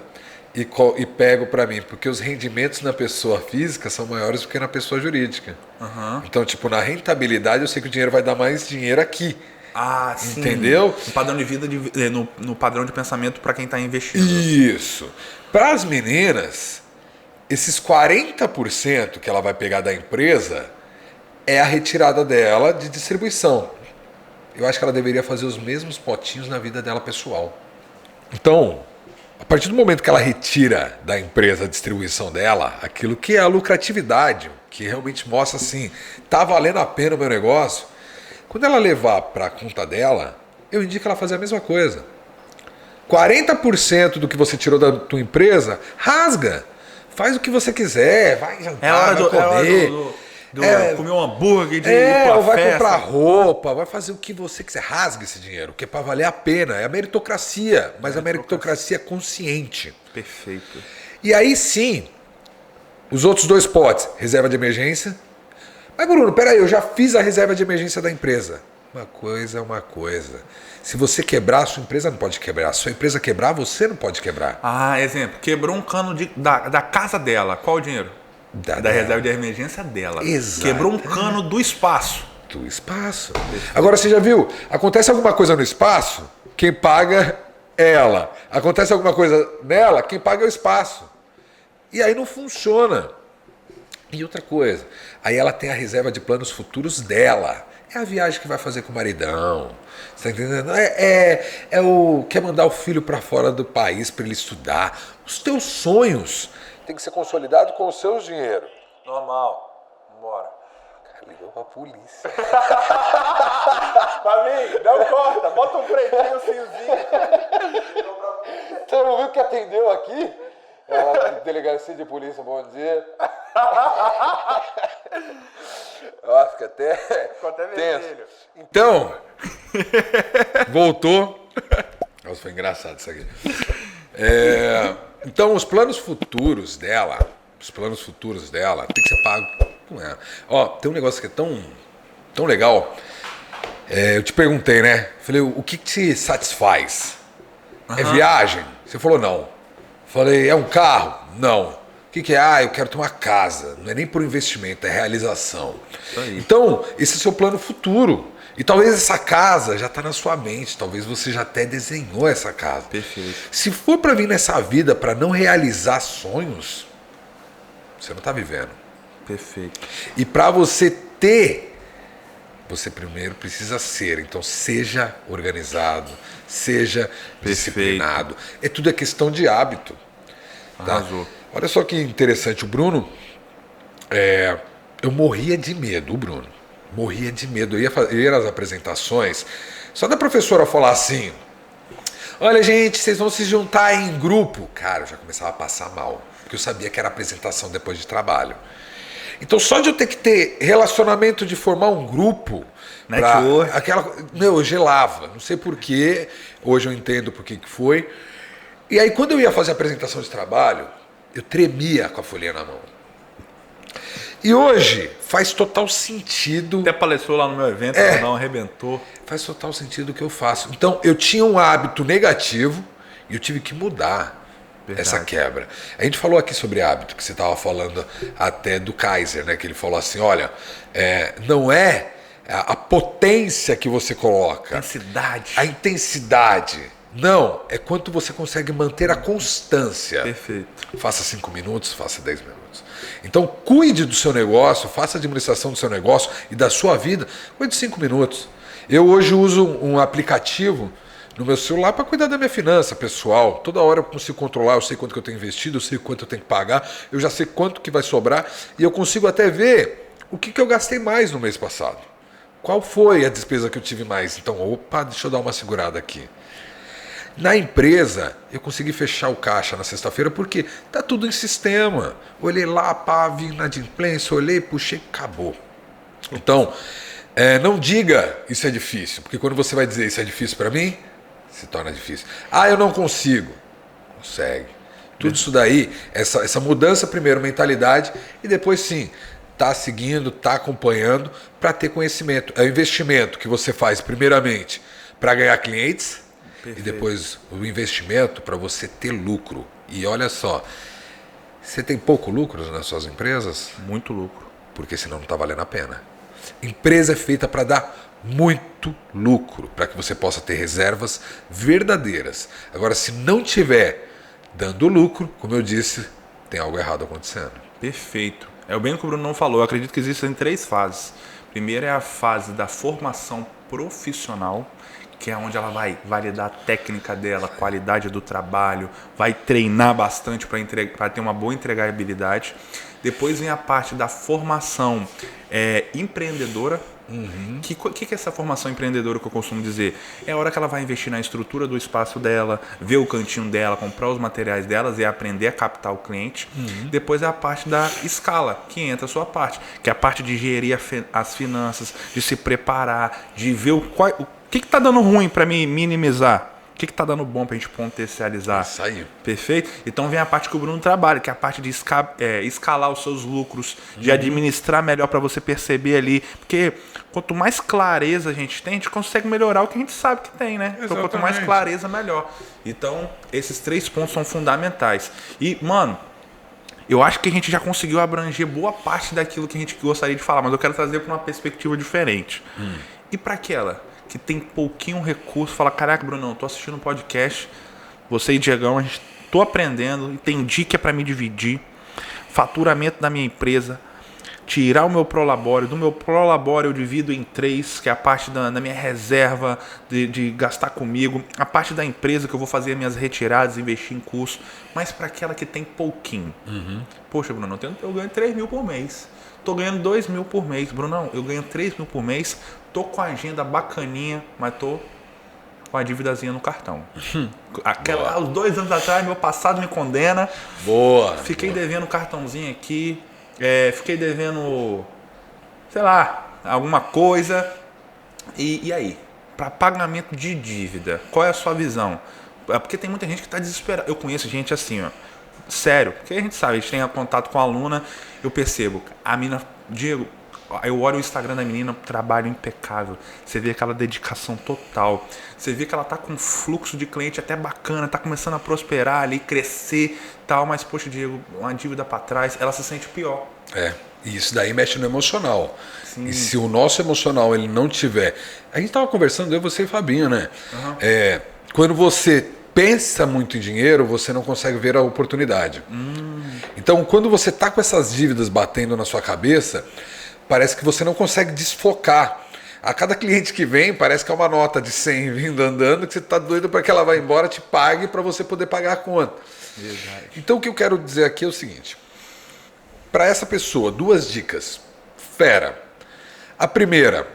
e pego para mim? Porque os rendimentos na pessoa física são maiores do que na pessoa jurídica. Uhum. Então, tipo, na rentabilidade eu sei que o dinheiro vai dar mais dinheiro aqui. Ah, sim. Entendeu? No padrão de vida, no padrão de pensamento para quem está investindo. Isso. Para as meninas, esses 40% que ela vai pegar da empresa é a retirada dela de distribuição. Eu acho que ela deveria fazer os mesmos potinhos na vida dela pessoal. Então, a partir do momento que ela retira da empresa a distribuição dela, aquilo que é a lucratividade, que realmente mostra assim, tá valendo a pena o meu negócio, quando ela levar para a conta dela, eu indico ela fazer a mesma coisa. 40% do que você tirou da tua empresa, rasga. Faz o que você quiser, vai jantar, vai comer. Comer um hambúrguer, ir pra ou vai festa. Comprar roupa, vai fazer o que você quiser. Rasga esse dinheiro, que é para valer a pena. É a meritocracia, mas a meritocracia consciente. Perfeito. E aí sim, os outros 2 potes, reserva de emergência. Mas Bruno, peraí, eu já fiz a reserva de emergência da empresa. Uma coisa é uma coisa. Se você quebrar, a sua empresa não pode quebrar. Se a sua empresa quebrar, você não pode quebrar. Ah, exemplo, quebrou um cano da casa dela. Qual o dinheiro? Da reserva de emergência dela. Exato. Quebrou um cano do espaço. Do espaço. Agora, você já viu? Acontece alguma coisa no espaço, quem paga é ela. Acontece alguma coisa nela, quem paga é o espaço. E aí não funciona. E outra coisa, aí ela tem a reserva de planos futuros dela. É a viagem que vai fazer com o maridão. Você tá entendendo? Quer mandar o filho para fora do país para ele estudar. Os teus sonhos tem que ser consolidado com os seus dinheiros. Normal. Vambora. Cara, ligou pra polícia. Fabinho, não corta. Bota um pretinho cinzinho. Você não viu que atendeu aqui? Delegacia de polícia, bom dia. Fica até tenso. Então, voltou. Nossa, foi engraçado isso aqui. Então, os planos futuros dela tem que ser pago. Não é. Tem um negócio que é tão legal. Eu te perguntei, né? Falei, o que te satisfaz? Uhum. É viagem? Você falou não. Falei, é um carro? Não. O que é? Eu quero ter uma casa. Não é nem por investimento, é realização. Então, esse é o seu plano futuro. E talvez essa casa já está na sua mente, talvez você já até desenhou essa casa. Perfeito. Se for para vir nessa vida para não realizar sonhos, você não está vivendo. Perfeito. E para você ter, você primeiro precisa ser. Então seja organizado, seja disciplinado. Tudo é questão de hábito. Tá? Arrasou. Olha só que interessante, o Bruno, eu morria de medo, o Bruno. Morria de medo. Eu ia nas apresentações, só da professora falar assim: olha, gente, vocês vão se juntar em grupo. Cara, eu já começava a passar mal, porque eu sabia que era apresentação depois de trabalho. Então, só de eu ter que ter relacionamento de formar um grupo, eu gelava. Não sei porquê, hoje eu entendo por que foi. E aí, quando eu ia fazer a apresentação de trabalho, eu tremia com a folhinha na mão. E hoje faz total sentido. Até palestrou lá no meu evento, não arrebentou. Faz total sentido o que eu faço. Então, eu tinha um hábito negativo e eu tive que mudar. Verdade. Essa quebra. A gente falou aqui sobre hábito, que você estava falando até do Kaiser, né? Que ele falou assim: olha, não é a potência que você coloca. A intensidade. Não, é quanto você consegue manter a constância. Perfeito. Faça 5 minutos, faça 10 minutos. Então, cuide do seu negócio, faça a administração do seu negócio e da sua vida. Cuide de 5 minutos. Eu hoje uso um aplicativo no meu celular para cuidar da minha finança pessoal. Toda hora eu consigo controlar, eu sei quanto que eu tenho investido, eu sei quanto eu tenho que pagar, eu já sei quanto que vai sobrar e eu consigo até ver o que eu gastei mais no mês passado. Qual foi a despesa que eu tive mais? Então, deixa eu dar uma segurada aqui. Na empresa, eu consegui fechar o caixa na sexta-feira porque tá tudo em sistema. Olhei lá, vi inadimplência, olhei, puxei, acabou. Então, não diga isso é difícil, porque quando você vai dizer isso é difícil para mim, se torna difícil. Eu não consigo. Consegue. Tudo isso daí, essa mudança primeiro, mentalidade, e depois sim, tá seguindo, tá acompanhando para ter conhecimento. É o investimento que você faz primeiramente para ganhar clientes. Perfeito. E depois o investimento para você ter lucro. E olha só, você tem pouco lucro nas suas empresas? Muito lucro. Porque senão não está valendo a pena. Empresa é feita para dar muito lucro, para que você possa ter reservas verdadeiras. Agora, se não tiver dando lucro, como eu disse, tem algo errado acontecendo. Perfeito. É o bem que o Bruno não falou. Eu acredito que existem 3 fases. Primeiro é a fase da formação profissional, que é onde ela vai validar a técnica dela, a qualidade do trabalho, vai treinar bastante para ter uma boa entregabilidade. Depois vem a parte da formação empreendedora. Uhum. Que é essa formação empreendedora que eu costumo dizer? É a hora que ela vai investir na estrutura do espaço dela, ver o cantinho dela, comprar os materiais delas e aprender a captar o cliente. Uhum. Depois é a parte da escala, que entra a sua parte, que é a parte de gerir as finanças, de se preparar, de ver o que está dando ruim para me minimizar. O que está dando bom para a gente potencializar? Isso aí. Perfeito? Então vem a parte que o Bruno trabalha, que é a parte de escalar os seus lucros, de administrar melhor para você perceber ali. Porque quanto mais clareza a gente consegue melhorar o que a gente sabe que tem, né? Então quanto mais clareza, melhor. Então esses 3 pontos são fundamentais. E, mano, eu acho que a gente já conseguiu abranger boa parte daquilo que a gente gostaria de falar, mas eu quero trazer para uma perspectiva diferente. E para aquela que tem pouquinho recurso, fala: caraca, Brunão, tô assistindo um podcast, você e Diegão, tô aprendendo, entendi que é para me dividir, faturamento da minha empresa, tirar o meu prolabore, do meu prolabore eu divido em 3, que é a parte da minha reserva de gastar comigo, a parte da empresa que eu vou fazer as minhas retiradas, investir em curso, mas para aquela que tem pouquinho. Poxa, Brunão, eu ganho 3 mil por mês. Tô ganhando 2 mil por mês. Brunão, eu ganho 3 mil por mês. Tô com a agenda bacaninha, mas tô com a dívidazinha no cartão. Uns 2 anos atrás, meu passado me condena. Boa. Fiquei devendo um cartãozinho aqui. Fiquei devendo, sei lá, alguma coisa. E aí? Para pagamento de dívida, qual é a sua visão? Porque tem muita gente que tá desesperada. Eu conheço gente assim, ó. Sério, porque a gente sabe, a gente tem contato com a aluna, eu percebo, a menina, Diego, eu olho o Instagram da menina, trabalho impecável, você vê aquela dedicação total, você vê que ela tá com um fluxo de cliente até bacana, tá começando a prosperar ali, crescer, tal, mas poxa, Diego, uma dívida para trás, ela se sente pior. E isso daí mexe no emocional. Sim. E se o nosso emocional ele não tiver... A gente estava conversando, eu, você e Fabinho, né? Quando você pensa muito em dinheiro, você não consegue ver a oportunidade. Então, quando você está com essas dívidas batendo na sua cabeça, parece que você não consegue desfocar. A cada cliente que vem, parece que é uma nota de 100 vindo andando, que você está doido para que ela vá embora, te pague para você poder pagar a conta. Verdade. Então, o que eu quero dizer aqui é o seguinte. Para essa pessoa, 2 dicas. Fera. A primeira,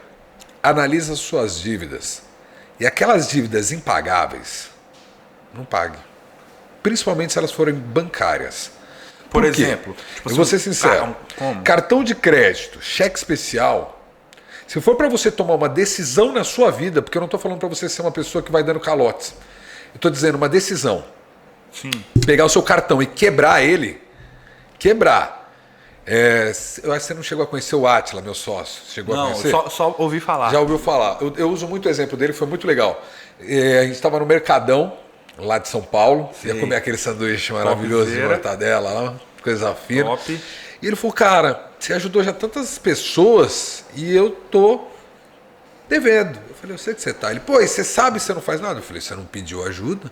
analisa as suas dívidas. E aquelas dívidas impagáveis, não pague. Principalmente se elas forem bancárias. Por quê? exemplo, tipo eu vou ser sincero. Cartão de crédito, cheque especial. Se for para você tomar uma decisão na sua vida, porque eu não estou falando para você ser uma pessoa que vai dando calotes. Eu estou dizendo uma decisão. Sim. Pegar o seu cartão e quebrar ele. Quebrar. Eu acho que você não chegou a conhecer o Átila, meu sócio. Chegou a conhecer? Só ouvi falar. Já ouviu falar. Eu uso muito o exemplo dele, foi muito legal. A gente estava no Mercadão, lá de São Paulo. Ia comer aquele sanduíche maravilhoso de mortadela lá, coisa fina. Top. E ele falou, cara, você ajudou já tantas pessoas e eu tô devendo. Eu falei, eu sei que você tá. Ele, pô, e você sabe que você não faz nada? Eu falei, você não pediu ajuda?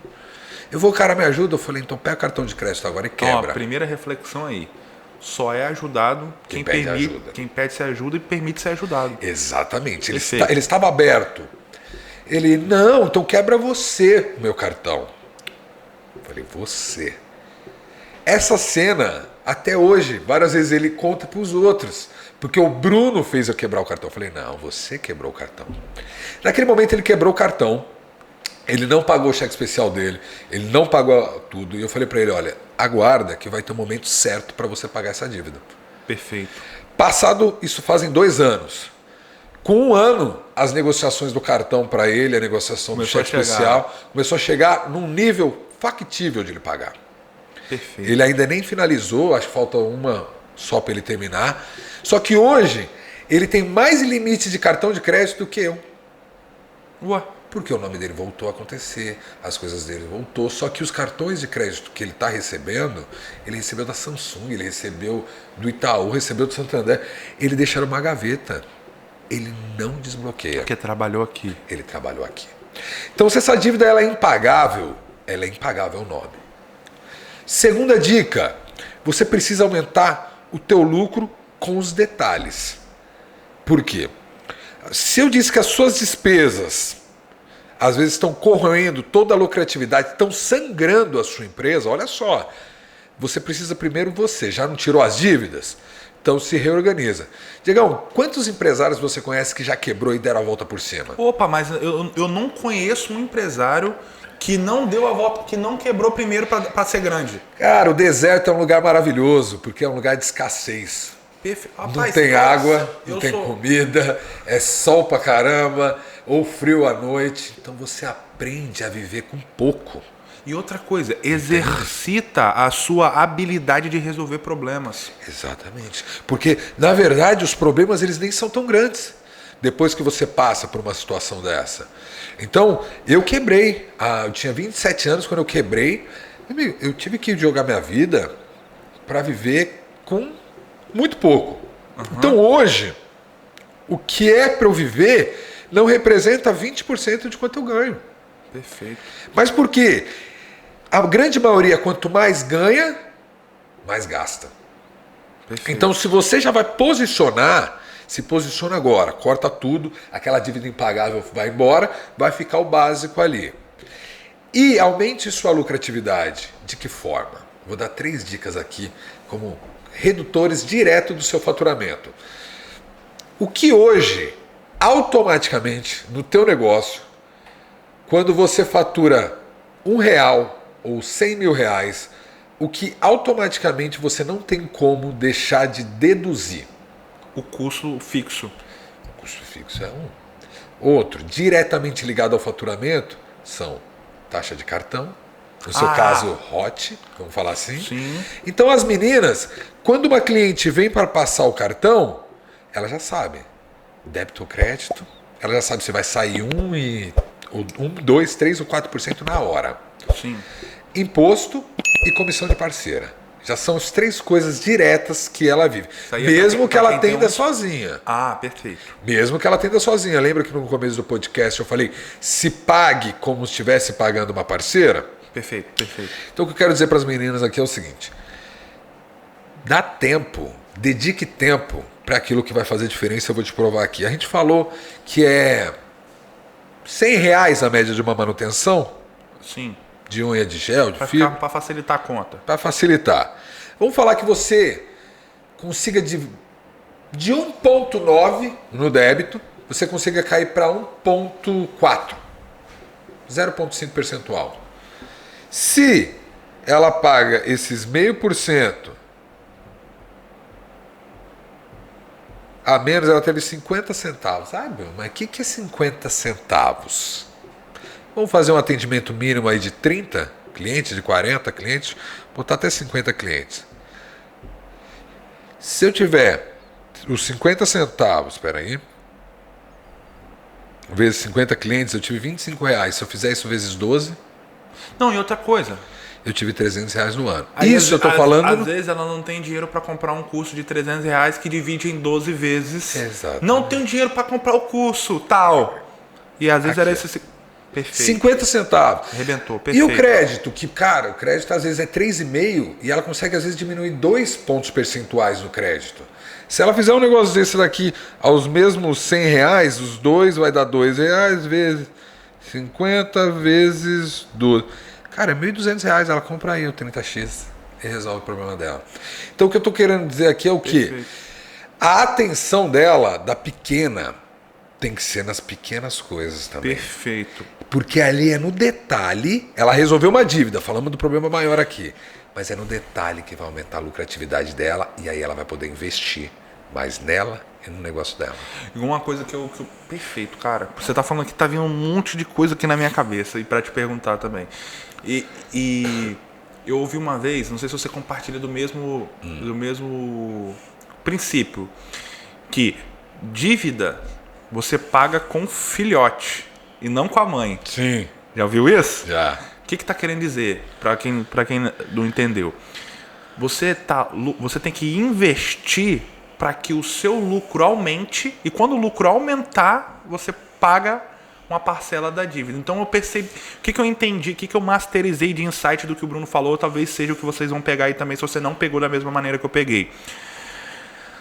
Eu vou, cara, me ajuda? Eu falei, então pega o cartão de crédito agora e quebra. Primeira reflexão aí. Só é ajudado quem pede ser ajuda e permite ser ajudado. Exatamente. Ele estava aberto. Ele, não, então quebra você o meu cartão. Eu falei, você. Essa cena, até hoje, várias vezes ele conta para os outros. Porque o Bruno fez eu quebrar o cartão. Eu falei, não, você quebrou o cartão. Naquele momento ele quebrou o cartão. Ele não pagou o cheque especial dele. Ele não pagou tudo. E eu falei para ele, olha, aguarda que vai ter um momento certo para você pagar essa dívida. Perfeito. Passado, isso fazem 2 anos. Com 1 ano, as negociações do cartão para ele, a negociação do cheque especial, começou a chegar num nível factível de ele pagar. Perfeito. Ele ainda nem finalizou, acho que falta uma só para ele terminar. Só que hoje, ele tem mais limite de cartão de crédito do que eu. Ué. Porque o nome dele voltou a acontecer, as coisas dele voltou, só que os cartões de crédito que ele está recebendo, ele recebeu da Samsung, ele recebeu do Itaú, recebeu do Santander, ele deixa numa gaveta, ele não desbloqueia. Porque trabalhou aqui. Ele trabalhou aqui. Então se essa dívida ela é impagável o nome. Segunda dica, você precisa aumentar o teu lucro com os detalhes. Por quê? Se eu disse que as suas despesas às vezes estão corroendo toda a lucratividade, estão sangrando a sua empresa, olha só, você precisa primeiro já não tirou as dívidas? Então se reorganiza. Diegão, quantos empresários você conhece que já quebrou e deram a volta por cima? Opa, mas eu não conheço um empresário que não deu a volta, que não quebrou primeiro para ser grande. Cara, o deserto é um lugar maravilhoso, porque é um lugar de escassez. Rapaz, não tem água, não tem comida, é sol pra caramba, ou frio à noite. Então você aprende a viver com pouco. E outra coisa, exercita a sua habilidade de resolver problemas. Exatamente. Porque, na verdade, os problemas eles nem são tão grandes depois que você passa por uma situação dessa. Então, eu quebrei. Eu tinha 27 anos quando eu quebrei. Eu tive que jogar minha vida para viver com muito pouco. Então hoje, o que é para eu viver não representa 20% de quanto eu ganho. Perfeito. Mas por quê? A grande maioria, quanto mais ganha, mais gasta. Perfeito. Então se você já vai se posiciona agora, corta tudo, aquela dívida impagável vai embora, vai ficar o básico ali. E aumente sua lucratividade. De que forma? Vou dar 3 dicas aqui como redutores direto do seu faturamento. O que hoje, automaticamente, no teu negócio, quando você fatura R$1 ou 100 mil reais, o que automaticamente você não tem como deixar de deduzir? O custo fixo. O custo fixo é um. Outro, diretamente ligado ao faturamento, são taxa de cartão, no seu caso, hot, vamos falar assim. Sim. Então as meninas, quando uma cliente vem para passar o cartão, ela já sabe débito ou crédito, ela já sabe se vai sair 2, 3 ou 4% na hora. Sim. Imposto e comissão de parceira. Já são as 3 coisas diretas que ela vive. Isso aí é Mesmo que ela pra quem atenda tem sozinha. Ah, perfeito. Mesmo que ela atenda sozinha. Lembra que no começo do podcast eu falei, se pague como se estivesse pagando uma parceira? Perfeito, perfeito. Então o que eu quero dizer para as meninas aqui é o seguinte. Dá tempo, dedique tempo para aquilo que vai fazer diferença, eu vou te provar aqui. A gente falou que é R$100 a média de uma manutenção Sim. de unha de gel, de fio. Para facilitar a conta. Para facilitar. Vamos falar que você consiga de 1,9 no débito, você consiga cair para 1,4. 0,5 percentual. Se ela paga esses 0,5% a menos, ela teve 50 centavos. Ah, meu, mas o que é 50 centavos? Vamos fazer um atendimento mínimo aí de 30 clientes, de 40 clientes, botar até 50 clientes. Se eu tiver os 50 centavos, espera aí, vezes 50 clientes, eu tive R$25. Se eu fizer isso vezes 12... Não, e outra coisa. Eu tive R$300 no ano. Aí, Isso eu tô falando... Às vezes ela não tem dinheiro para comprar um curso de R$300 que divide em 12 vezes. Exato. Não tem dinheiro para comprar o curso, tal. E às vezes Aqui. era esse... Perfeito. 50 centavos. Arrebentou, E perfeito. o crédito, que, cara, o crédito às vezes é 3,5 e ela consegue às vezes diminuir 2 pontos percentuais no crédito. Se ela fizer um negócio desse daqui aos mesmos R$100, os dois vai dar R$2 vezes 50 vezes 12. Cara, é R$1.200, ela compra aí o 30X e resolve o problema dela. Então o que eu tô querendo dizer aqui é o quê? Perfeito. A atenção dela, da pequena, tem que ser nas pequenas coisas também. Perfeito. Porque ali é no detalhe, ela resolveu uma dívida, falamos do problema maior aqui, mas é no detalhe que vai aumentar a lucratividade dela e aí ela vai poder investir mais nela e no negócio dela. E uma coisa que eu... Perfeito, cara. Você tá falando que tá vindo um monte de coisa aqui na minha cabeça e para te perguntar também. E eu ouvi uma vez, não sei se você compartilha do mesmo princípio, que dívida você paga com filhote e não com a mãe. Sim. Já ouviu isso? Já. O que está querendo dizer, para quem não entendeu? Você tem que investir para que o seu lucro aumente, e quando o lucro aumentar, você paga uma parcela da dívida. Então eu percebi, o que eu entendi, o que eu masterizei de insight do que o Bruno falou, talvez seja o que vocês vão pegar aí também, se você não pegou da mesma maneira que eu peguei.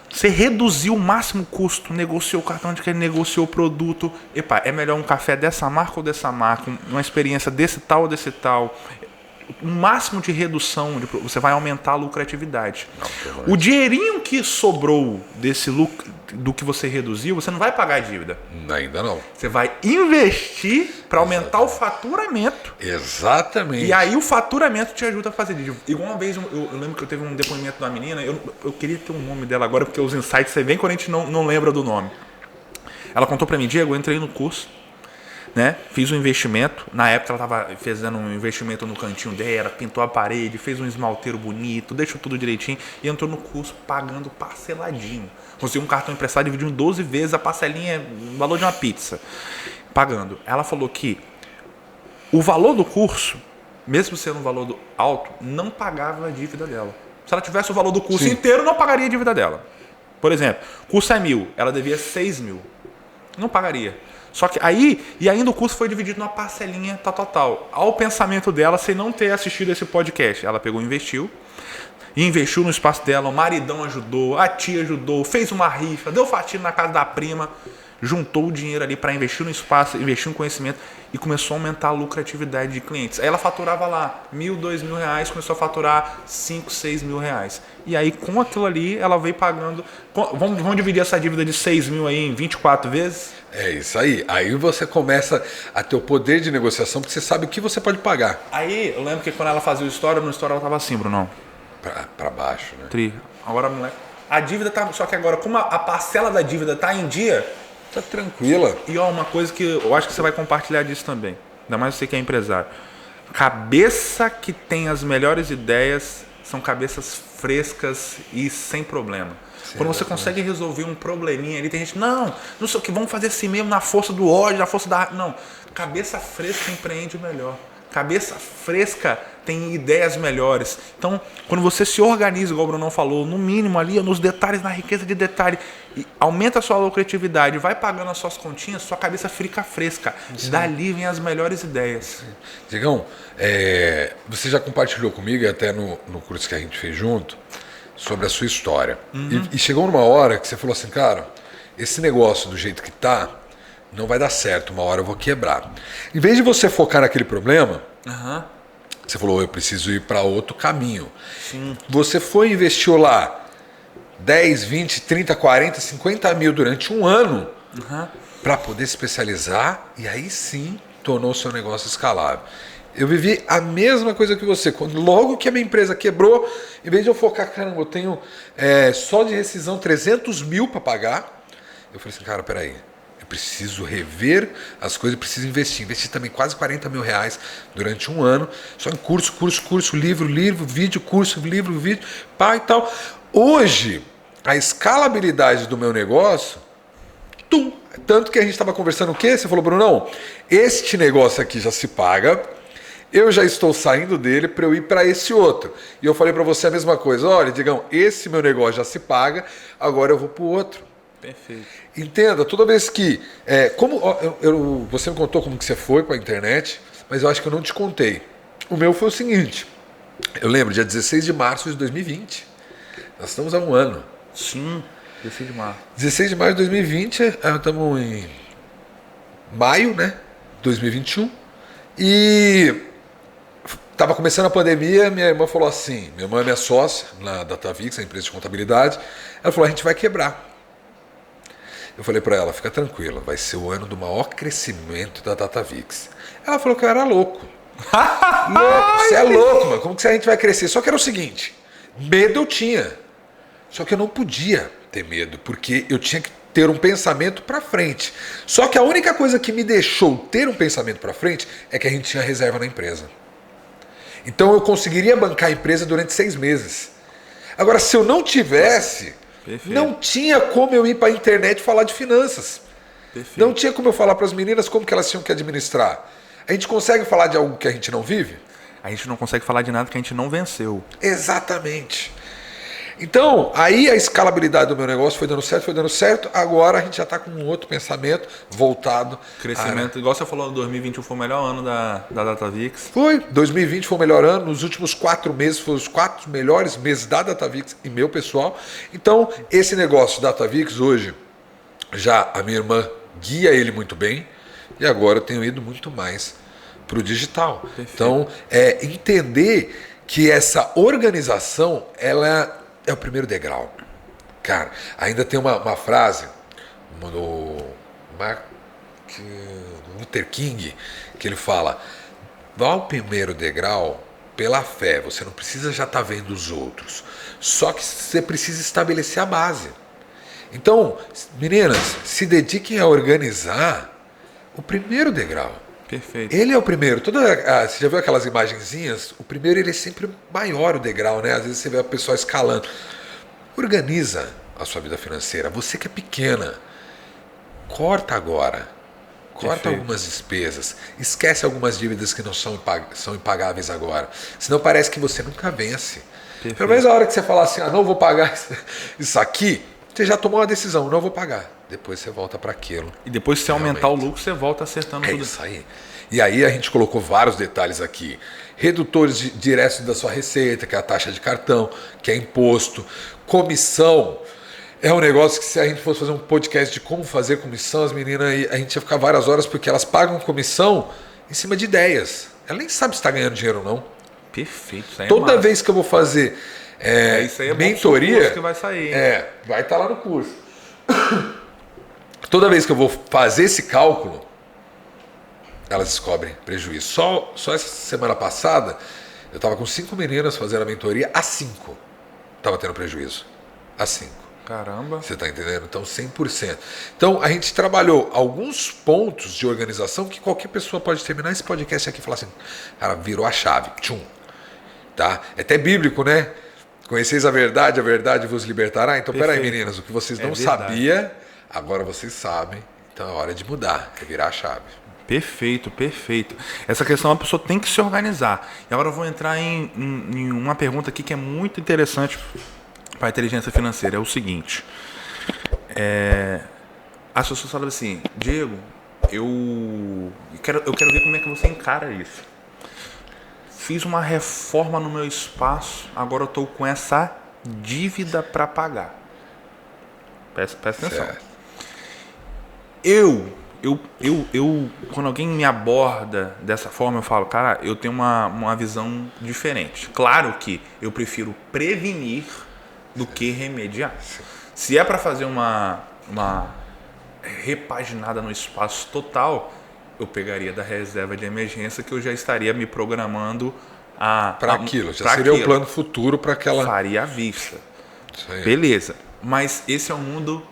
Você reduziu o máximo custo, negociou o cartão de crédito, negociou o produto. Epa, é melhor um café dessa marca ou dessa marca, uma experiência desse tal ou desse tal. O máximo de redução, você vai aumentar a lucratividade. O dinheirinho que sobrou desse lucro, do que você reduziu, você não vai pagar a dívida. Ainda não. Você vai investir para aumentar o faturamento. Exatamente. E aí o faturamento te ajuda a fazer dívida. Igual uma vez, eu lembro que eu teve um depoimento de uma menina, eu queria ter o nome dela agora, porque os insights você vem quando a gente não lembra do nome. Ela contou para mim, Diego, eu entrei no curso, né? Fiz um investimento. Na época ela estava fazendo um investimento no cantinho dela, pintou a parede, fez um esmalteiro bonito, deixou tudo direitinho e entrou no curso pagando parceladinho. Conseguiu um cartão emprestado, dividiu em 12 vezes, a parcelinha é o valor de uma pizza. Pagando. Ela falou que o valor do curso, mesmo sendo um valor alto, não pagava a dívida dela. Se ela tivesse o valor do curso inteiro, não pagaria a dívida dela. Por exemplo, o curso é 1.000, ela devia 6.000. Não pagaria. Só que aí, e ainda o curso foi dividido numa parcelinha tal. Ao pensamento dela, sem não ter assistido esse podcast, ela pegou e investiu no espaço dela, o maridão ajudou, a tia ajudou, fez uma rifa, deu fatia na casa da prima, juntou o dinheiro ali para investir no espaço, investir no conhecimento e começou a aumentar a lucratividade de clientes. Aí ela faturava lá R$1.000, R$2.000, começou a faturar R$5.000, R$6.000. E aí com aquilo ali ela veio pagando. Vamos dividir essa dívida de 6.000 aí em 24 vezes? É isso aí. Aí você começa a ter o poder de negociação, porque você sabe o que você pode pagar. Aí eu lembro que quando ela fazia o story, no story ela tava assim, Bruno. Pra baixo, né? Agora, moleque, a dívida tá. Só que agora, como a parcela da dívida tá em dia. Tá tranquila. E ó, uma coisa que eu acho que você vai compartilhar disso também. Ainda mais você que é empresário. Cabeça que tem as melhores ideias são cabeças frescas e sem problema. Sim, quando você consegue resolver um probleminha ali, tem gente, não sei o que, vamos fazer assim mesmo na força do ódio, na força da... Não, cabeça fresca empreende melhor. Cabeça fresca tem ideias melhores. Então, quando você se organiza, igual o Brunão falou, no mínimo ali, nos detalhes, na riqueza de detalhe, e aumenta a sua lucratividade, vai pagando as suas continhas, sua cabeça fica fresca. Sim. Dali vem as melhores ideias. Digão, você já compartilhou comigo, até no curso que a gente fez junto, sobre a sua história. E chegou numa hora que você falou assim, cara, esse negócio do jeito que tá, não vai dar certo, uma hora eu vou quebrar. Em vez de você focar naquele problema, você falou, eu preciso ir para outro caminho. Sim. Você foi e investiu lá 10, 20, 30, 40, 50 mil durante um ano para poder se especializar e aí sim tornou o seu negócio escalável. Eu vivi a mesma coisa que você. Logo que a minha empresa quebrou, em vez de eu focar, caramba, eu tenho só de rescisão 300 mil para pagar, eu falei assim, cara, peraí. Preciso rever as coisas, preciso investir. Investi também quase 40 mil reais durante um ano, só em curso, livro, vídeo, curso, livro, vídeo, pá e tal. Hoje, a escalabilidade do meu negócio, tanto que a gente estava conversando o quê? Você falou, Brunão, este negócio aqui já se paga, eu já estou saindo dele para eu ir para esse outro. E eu falei para você a mesma coisa, olha, Digão, esse meu negócio já se paga, agora eu vou para o outro. Perfeito. Entenda, toda vez que... você me contou como que você foi com a internet, mas eu acho que eu não te contei. O meu foi o seguinte, eu lembro, dia 16 de março de 2020, nós estamos há um ano. Sim, 16 de março. 16 de março de 2020, estamos em maio, né, 2021, e estava começando a pandemia, minha irmã falou assim, minha irmã é minha sócia na DataVix, a empresa de contabilidade, ela falou, a gente vai quebrar. Eu falei para ela, fica tranquila, vai ser o ano do maior crescimento da DataVix. Ela falou que eu era louco. Você é louco, mano. Como que a gente vai crescer? Só que era o seguinte, medo eu tinha. Só que eu não podia ter medo, porque eu tinha que ter um pensamento para frente. Só que a única coisa que me deixou ter um pensamento para frente é que a gente tinha reserva na empresa. Então eu conseguiria bancar a empresa durante 6 meses. Agora, se eu não tivesse... Perfeito. Não tinha como eu ir para a internet falar de finanças. Perfeito. Não tinha como eu falar para as meninas como que elas tinham que administrar. A gente consegue falar de algo que a gente não vive? A gente não consegue falar de nada que a gente não venceu. Exatamente. Então, aí a escalabilidade do meu negócio foi dando certo. Agora a gente já está com um outro pensamento voltado. Crescimento, igual você falou, 2021 foi o melhor ano da DataVix. Foi, 2020 foi o melhor ano. Nos últimos 4 meses foram os 4 melhores meses da DataVix e meu pessoal. Então, esse negócio da DataVix hoje, já a minha irmã guia ele muito bem. E agora eu tenho ido muito mais para o digital. Perfeito. Então, entender que essa organização, ela é o primeiro degrau. Cara, ainda tem uma frase do Martin Luther King, que ele fala, vá ao primeiro degrau pela fé, você não precisa já estar vendo os outros, só que você precisa estabelecer a base. Então, meninas, se dediquem a organizar o primeiro degrau. Perfeito. Ele é o primeiro. Você já viu aquelas imagenzinhas? O primeiro ele é sempre maior o degrau, né? Às vezes você vê a pessoa escalando. Organiza a sua vida financeira. Você que é pequena, corta agora. Corta Perfeito. Algumas despesas. Esquece algumas dívidas que não são impagáveis agora. Senão parece que você nunca vence. Perfeito. Pelo menos a hora que você falar assim, não vou pagar isso aqui, você já tomou uma decisão, não vou pagar. Depois você volta para aquilo. E depois se você aumentar o lucro, você volta acertando tudo. É isso aí. E aí a gente colocou vários detalhes aqui. Redutores diretos da sua receita, que é a taxa de cartão, que é imposto. Comissão. É um negócio que se a gente fosse fazer um podcast de como fazer comissão, as meninas, a gente ia ficar várias horas, porque elas pagam comissão em cima de ideias. Ela nem sabe se está ganhando dinheiro ou não. Perfeito. Isso aí Toda vez que eu vou fazer isso aí é mentoria, que vai sair. Vai estar lá no curso. Toda vez que eu vou fazer esse cálculo, elas descobrem prejuízo. Só essa semana passada, eu estava com 5 meninas fazendo a mentoria, a 5 estava tendo prejuízo. A 5. Caramba. Você está entendendo? Então, 100%. Então, a gente trabalhou alguns pontos de organização que qualquer pessoa pode terminar esse podcast aqui e falar assim, cara, virou a chave. Tchum. Tá? É até bíblico, né? Conheceis a verdade vos libertará. Então, peraí, meninas, o que vocês não sabiam, agora vocês sabem. Então é hora de mudar, é virar a chave. Perfeito, perfeito. Essa questão a pessoa tem que se organizar. E agora eu vou entrar em uma pergunta aqui que é muito interessante para a inteligência financeira. É o seguinte. As pessoas falam assim, Diego, eu quero ver como é que você encara isso. Fiz uma reforma no meu espaço, agora eu estou com essa dívida para pagar. Presta atenção. Certo. Eu, quando alguém me aborda dessa forma, eu falo, cara, eu tenho uma visão diferente. Claro que eu prefiro prevenir do que remediar. Se é para fazer uma repaginada no espaço total, eu pegaria da reserva de emergência que eu já estaria me programando para aquilo. Já seria o plano futuro para aquela... Faria à vista. Isso aí. Beleza. Mas esse é o mundo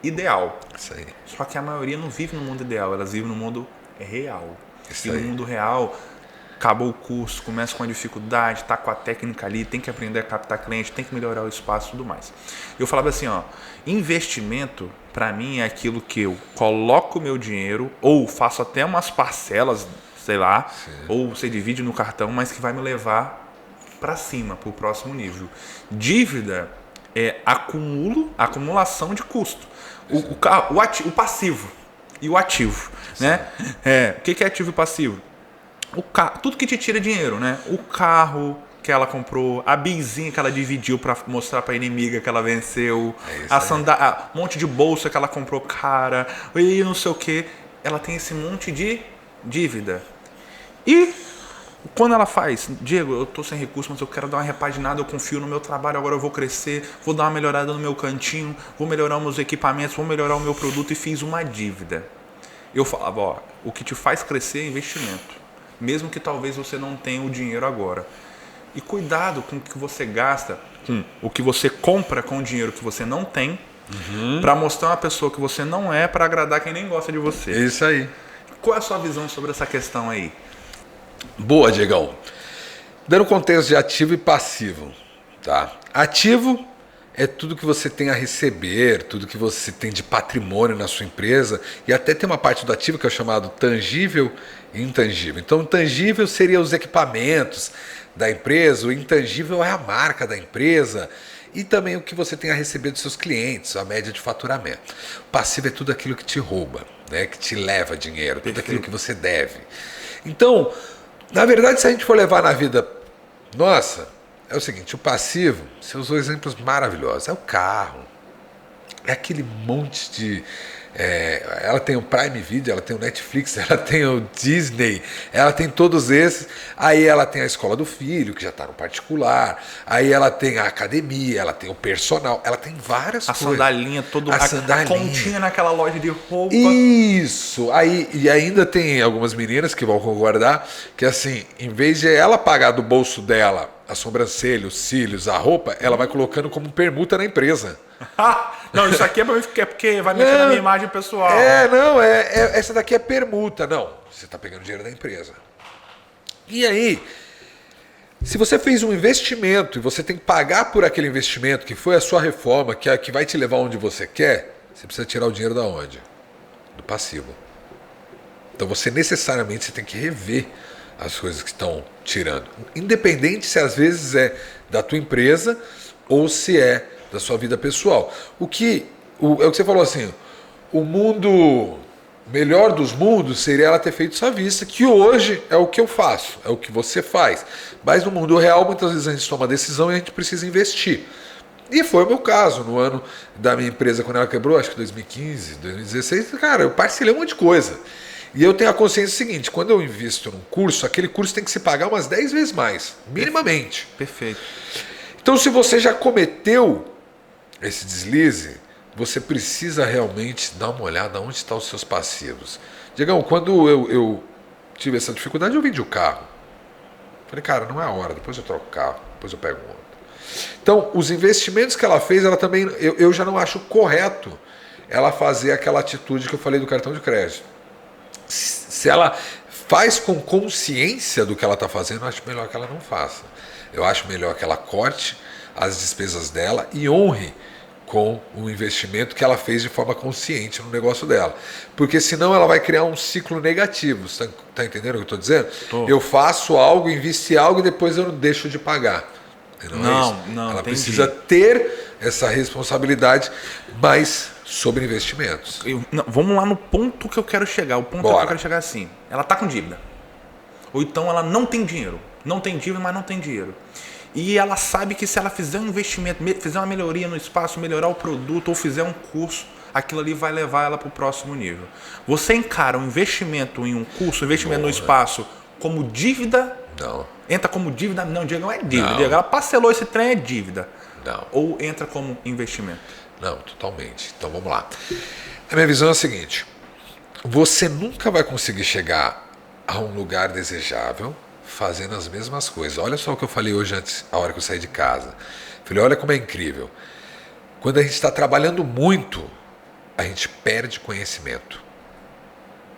ideal. Isso aí. Só que a maioria não vive no mundo ideal, elas vivem no mundo real. Isso e aí. no mundo real, acabou o curso, começa com a dificuldade, tá com a técnica ali, tem que aprender a captar cliente, tem que melhorar o espaço e tudo mais. Eu falava assim, ó, investimento para mim é aquilo que eu coloco o meu dinheiro ou faço até umas parcelas, sei lá, Sim. ou você divide no cartão, mas que vai me levar para cima, para o próximo nível. Dívida é acumulação de custo. O passivo e o ativo, né? O que é ativo e passivo? Tudo que te tira dinheiro, né? O carro que ela comprou, a bizinha que ela dividiu para mostrar para a inimiga que ela venceu, um monte de bolsa que ela comprou cara, e não sei o que. Ela tem esse monte de dívida. E quando ela faz, Diego, eu tô sem recurso, mas eu quero dar uma repaginada, eu confio no meu trabalho, agora eu vou crescer, vou dar uma melhorada no meu cantinho, vou melhorar os meus equipamentos, vou melhorar o meu produto e fiz uma dívida. Eu falava, ó, o que te faz crescer é investimento, mesmo que talvez você não tenha o dinheiro agora. E cuidado com o que você gasta, com o que você compra com o dinheiro que você não tem, para mostrar uma pessoa que você não é, para agradar quem nem gosta de você. É isso aí. Qual é a sua visão sobre essa questão aí? Boa, Diegão. Dando contexto de ativo e passivo, tá? Ativo é tudo que você tem a receber, tudo que você tem de patrimônio na sua empresa, e até tem uma parte do ativo que é chamado tangível e intangível. Então, o tangível seria os equipamentos da empresa, o intangível é a marca da empresa e também o que você tem a receber dos seus clientes, a média de faturamento. O passivo é tudo aquilo que te rouba, né? Que te leva dinheiro, tudo aquilo que você deve. Então, na verdade, se a gente for levar na vida nossa, é o seguinte, o passivo, você usou exemplos maravilhosos, é o carro, é aquele monte de... ela tem o Prime Video, ela tem o Netflix, ela tem o Disney, ela tem todos esses, aí ela tem a escola do filho, que já está no particular, aí ela tem a academia, ela tem o personal, ela tem várias coisas. Sandalinha, a continha naquela loja de roupa. Isso, e ainda tem algumas meninas que vão concordar que assim, em vez de ela pagar do bolso dela a sobrancelha, os cílios, a roupa, ela vai colocando como permuta na empresa. Não, isso aqui é pra mim, porque vai mexer na minha imagem pessoal. Essa daqui é permuta. Não, você está pegando dinheiro da empresa. E aí, se você fez um investimento e você tem que pagar por aquele investimento, que foi a sua reforma, que vai te levar onde você quer, você precisa tirar o dinheiro da onde? Do passivo. Então você necessariamente tem que rever as coisas que estão tirando. Independente se às vezes é da tua empresa ou se é da sua vida pessoal. É o que você falou assim, o mundo melhor dos mundos seria ela ter feito sua vista, que hoje é o que eu faço, é o que você faz. Mas no mundo real, muitas vezes a gente toma decisão e a gente precisa investir. E foi o meu caso, no ano da minha empresa, quando ela quebrou, acho que 2015, 2016, cara, eu parcelei um monte de coisa. E eu tenho a consciência seguinte, quando eu invisto num curso, aquele curso tem que se pagar umas 10 vezes mais, minimamente. Perfeito. Então, se você já cometeu esse deslize, você precisa realmente dar uma olhada onde estão os seus passivos. Diegão, quando eu tive essa dificuldade, eu vendi o carro. Falei, cara, não é a hora, depois eu troco o carro, depois eu pego um outro. Então, os investimentos que ela fez, ela também, eu já não acho correto ela fazer aquela atitude que eu falei do cartão de crédito. Se ela faz com consciência do que ela está fazendo, eu acho melhor que ela não faça. Eu acho melhor que ela corte as despesas dela e honre com o investimento que ela fez de forma consciente no negócio dela. Porque senão ela vai criar um ciclo negativo. Você tá entendendo o que eu estou dizendo? Tô. Eu faço algo, investi algo e depois eu não deixo de pagar. Não, ela entendi. precisa ter essa responsabilidade, mas sobre investimentos. Vamos lá no ponto que eu quero chegar. O ponto que eu quero chegar é assim. Ela tá com dívida. Ou então ela não tem dinheiro. Não tem dívida, mas não tem dinheiro. E ela sabe que se ela fizer um investimento, fizer uma melhoria no espaço, melhorar o produto ou fizer um curso, aquilo ali vai levar ela para o próximo nível. Você encara um investimento em um curso, um investimento no espaço como dívida? Não. Entra como dívida? Não, Diego, não é dívida. Não. Diego, ela parcelou esse trem, é dívida. Não. Ou entra como investimento? Não, totalmente. Então vamos lá. A minha visão é a seguinte: você nunca vai conseguir chegar a um lugar desejável fazendo as mesmas coisas. Olha só o que eu falei hoje antes, a hora que eu saí de casa. Falei, olha como é incrível. Quando a gente está trabalhando muito, a gente perde conhecimento.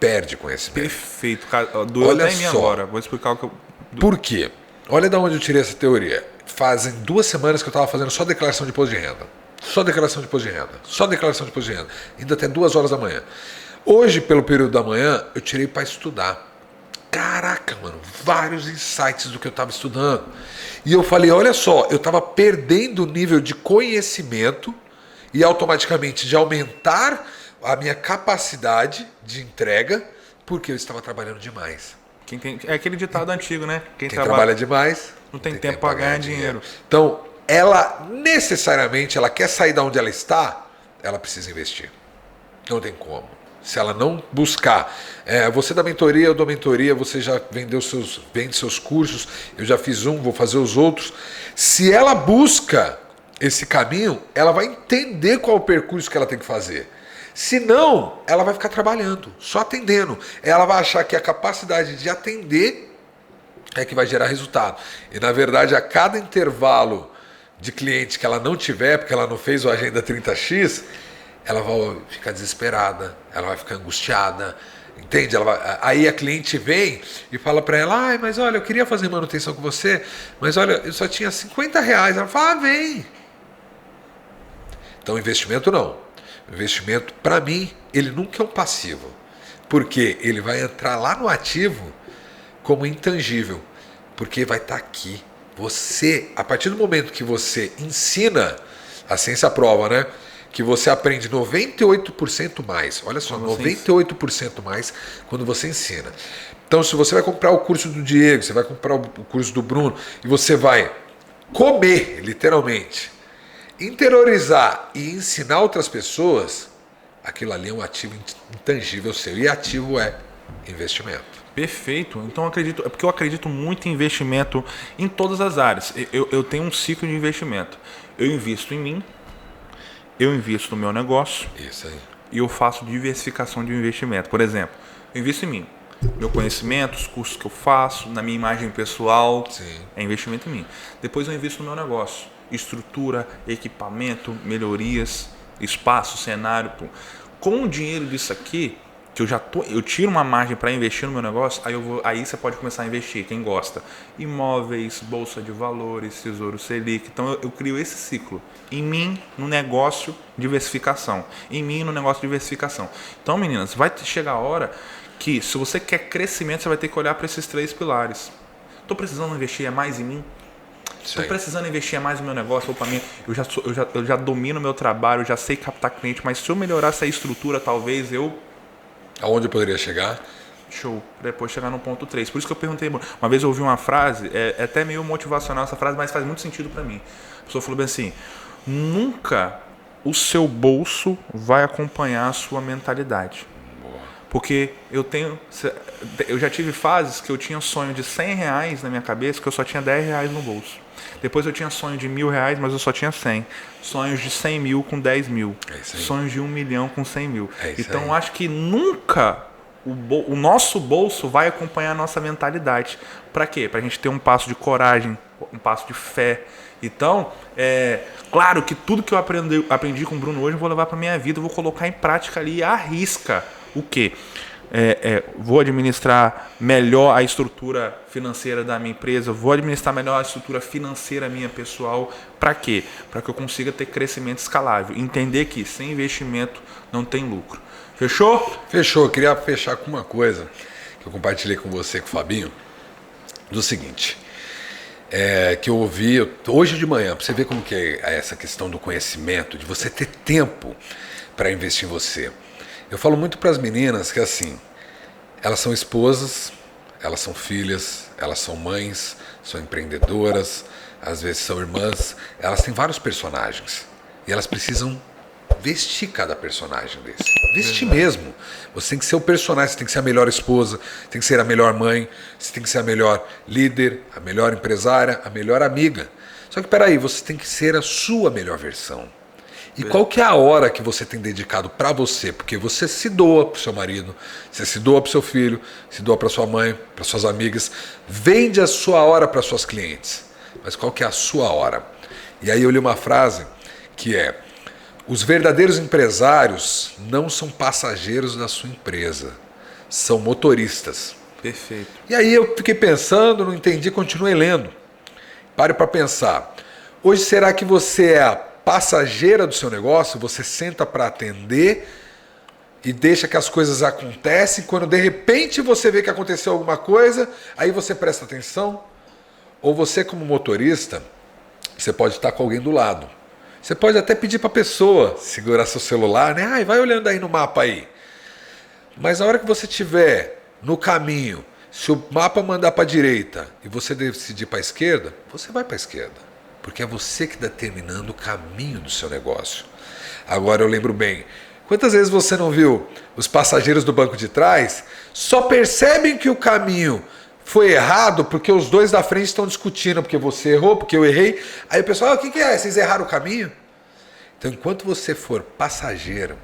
Perde conhecimento. Perfeito, cara. Doeu Olha até em mim só. agora. Vou explicar o que eu... Por quê? Olha de onde eu tirei essa teoria. Fazem 2 semanas que eu estava fazendo só declaração de imposto de renda. Só declaração de imposto de renda. Só declaração de imposto de renda. Indo até 2 horas da manhã. Hoje, pelo período da manhã, eu tirei para estudar. Caraca, mano, vários insights do que eu estava estudando. E eu falei, olha só, eu estava perdendo o nível de conhecimento e automaticamente de aumentar a minha capacidade de entrega porque eu estava trabalhando demais. É aquele ditado antigo, né? Quem trabalha demais não tem tempo para ganhar dinheiro. Então, ela necessariamente, ela quer sair da onde ela está, ela precisa investir. Não tem como. Se ela não buscar, você dá mentoria, eu dou mentoria, você já vende seus cursos, eu já fiz um, vou fazer os outros. Se ela busca esse caminho, ela vai entender qual é o percurso que ela tem que fazer. Se não, ela vai ficar trabalhando, só atendendo. Ela vai achar que a capacidade de atender é que vai gerar resultado. E na verdade, a cada intervalo de cliente que ela não tiver, porque ela não fez o Agenda 30X, ela vai ficar desesperada, ela vai ficar angustiada, entende? Aí a cliente vem e fala para ela, mas olha, eu queria fazer manutenção com você, mas olha, eu só tinha R$50. Ela fala, vem. Então investimento não. Investimento, para mim, ele nunca é um passivo, porque ele vai entrar lá no ativo como intangível, porque vai estar aqui. Você, a partir do momento que você ensina, a ciência prova, né? Que você aprende 98% mais. Olha só, 98% mais quando você ensina. Então, se você vai comprar o curso do Diego, você vai comprar o curso do Bruno, e você vai comer, literalmente, interiorizar e ensinar outras pessoas, aquilo ali é um ativo intangível seu. E ativo é investimento. Perfeito. Então é porque eu acredito muito em investimento em todas as áreas. Eu tenho um ciclo de investimento. Eu invisto em mim, eu invisto no meu negócio. Isso aí. E eu faço diversificação de investimento. Por exemplo, eu invisto em mim. Meu conhecimento, os cursos que eu faço, na minha imagem pessoal, Sim. É investimento em mim. Depois eu invisto no meu negócio. Estrutura, equipamento, melhorias, espaço, cenário. Com o dinheiro disso aqui, que eu tiro uma margem para investir no meu negócio, aí você pode começar a investir, quem gosta. Imóveis, bolsa de valores, tesouro Selic. Então eu crio esse ciclo. Em mim, no negócio, diversificação. Em mim, no negócio, diversificação. Então, meninas, vai chegar a hora que, se você quer crescimento, você vai ter que olhar para esses 3 pilares. Estou precisando investir mais em mim? Estou precisando investir mais no meu negócio ou para mim? Eu já domino o meu trabalho, eu já sei captar cliente, mas se eu melhorar essa estrutura, talvez eu... Aonde eu poderia chegar? Show, depois chegar no ponto 3. Por isso que eu perguntei, uma vez eu ouvi uma frase, é até meio motivacional essa frase, mas faz muito sentido para mim. A pessoa falou bem assim, nunca o seu bolso vai acompanhar a sua mentalidade. Porque eu já tive fases que eu tinha sonho de R$100 na minha cabeça, que eu só tinha R$10 no bolso. Depois eu tinha sonho de R$1.000, mas eu só tinha 100. Sonhos de 100 mil com 10 mil. Sonhos de 1 milhão com 100 mil. Então eu acho que nunca o nosso bolso vai acompanhar a nossa mentalidade. Para quê? Para a gente ter um passo de coragem, um passo de fé. Então, claro que tudo que eu aprendi com o Bruno hoje eu vou levar para minha vida, eu vou colocar em prática ali à risca. O quê? vou administrar melhor a estrutura financeira da minha empresa, vou administrar melhor a estrutura financeira minha pessoal. Para quê? Para que eu consiga ter crescimento escalável. Entender que sem investimento não tem lucro. Fechou? Fechou. Eu queria fechar com uma coisa que eu compartilhei com você, com o Fabinho, do seguinte, que eu ouvi hoje de manhã, para você ver como que é essa questão do conhecimento, de você ter tempo para investir em você. Eu falo muito para as meninas que assim, elas são esposas, elas são filhas, elas são mães, são empreendedoras, às vezes são irmãs, elas têm vários personagens e elas precisam vestir cada personagem desse. Vestir mesmo. Você tem que ser o personagem, você tem que ser a melhor esposa, tem que ser a melhor mãe, você tem que ser a melhor líder, a melhor empresária, a melhor amiga. Só que peraí, você tem que ser a sua melhor versão. E qual que é a hora que você tem dedicado para você? Porque você se doa para o seu marido, você se doa para o seu filho, se doa para sua mãe, para suas amigas, vende a sua hora para suas clientes. Mas qual que é a sua hora? E aí eu li uma frase que é: os verdadeiros empresários não são passageiros da sua empresa, são motoristas. Perfeito. E aí eu fiquei pensando, não entendi, continuei lendo. Pare para pensar. Hoje será que você é a passageira do seu negócio? Você senta para atender e deixa que as coisas acontecem, quando de repente você vê que aconteceu alguma coisa, aí você presta atenção? Ou você, como motorista, você pode estar com alguém do lado. Você pode até pedir para a pessoa segurar seu celular, né? Vai olhando aí no mapa aí. Mas na hora que você estiver no caminho, se o mapa mandar para a direita e você decidir para a esquerda, você vai para a esquerda. Porque é você que está determinando o caminho do seu negócio. Agora eu lembro bem, quantas vezes você não viu os passageiros do banco de trás só percebem que o caminho foi errado porque os dois da frente estão discutindo, porque você errou, porque eu errei. Aí o pessoal, o que é? Vocês erraram o caminho? Então, enquanto você for passageiro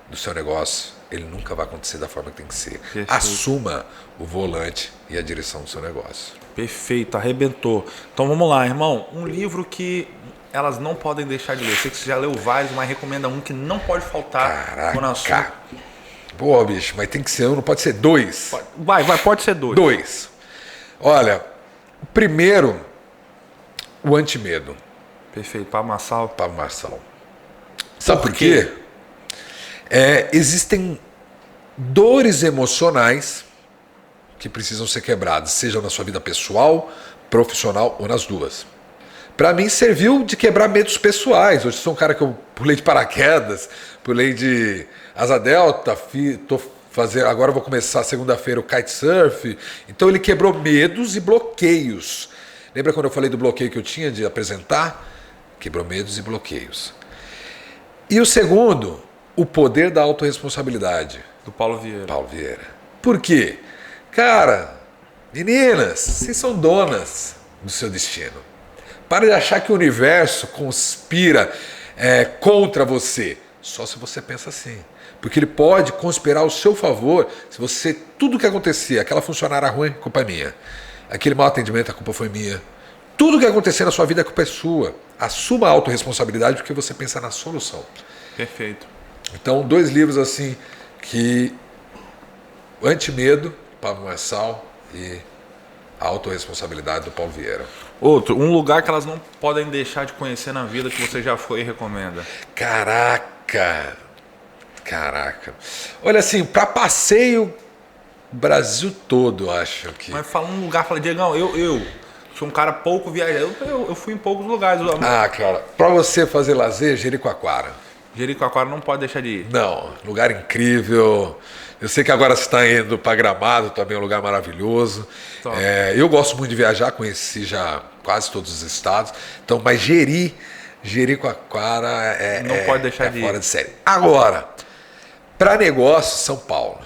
do seu negócio, ele nunca vai acontecer da forma que tem que ser. Perfeito. Assuma o volante e a direção do seu negócio. Perfeito, arrebentou. Então vamos lá, irmão. Um livro que elas não podem deixar de ler. Eu sei que você já leu vários, mas recomenda um que não pode faltar. Caraca. Pô, bicho, mas tem que ser um, não pode ser dois. Pode ser dois. Dois. Olha, o primeiro, o Antimedo. Perfeito, Pablo Marçal. Pablo Marçal. Sabe por quê? Existem dores emocionais que precisam ser quebradas, seja na sua vida pessoal, profissional ou nas duas. Para mim serviu de quebrar medos pessoais. Hoje sou um cara que eu pulei de paraquedas, pulei de asa delta, agora eu vou começar segunda-feira o kitesurf. Então ele quebrou medos e bloqueios. Lembra quando eu falei do bloqueio que eu tinha de apresentar? Quebrou medos e bloqueios. E o segundo, o poder da autorresponsabilidade. Do Paulo Vieira. Paulo Vieira. Por quê? Cara, meninas, vocês são donas do seu destino. Para de achar que o universo conspira contra você. Só se você pensa assim. Porque ele pode conspirar ao seu favor se você, tudo que acontecer, aquela funcionária ruim, a culpa é minha. Aquele mau atendimento, a culpa foi minha. Tudo que acontecer na sua vida, a culpa é sua. Assuma a autorresponsabilidade porque você pensa na solução. Perfeito. Então, dois livros assim que... Antimedo, Pablo Marçal, e a autorresponsabilidade do Paulo Vieira. Outro, um lugar que elas não podem deixar de conhecer na vida que você já foi e recomenda. Caraca. Olha assim, para passeio, Brasil todo, acho que... Mas fala um lugar, fala, Diegão, eu sou um cara pouco viajado, eu fui em poucos lugares. Cara, para você fazer lazer, Jericoacoara. Jericoacoara não pode deixar de ir. Não, lugar incrível. Eu sei que agora você está indo para Gramado, também é um lugar maravilhoso. Eu gosto muito de viajar, conheci já quase todos os estados. Então, mas Jericoacoara não pode deixar de ir. Fora de série. Agora, para negócio, São Paulo.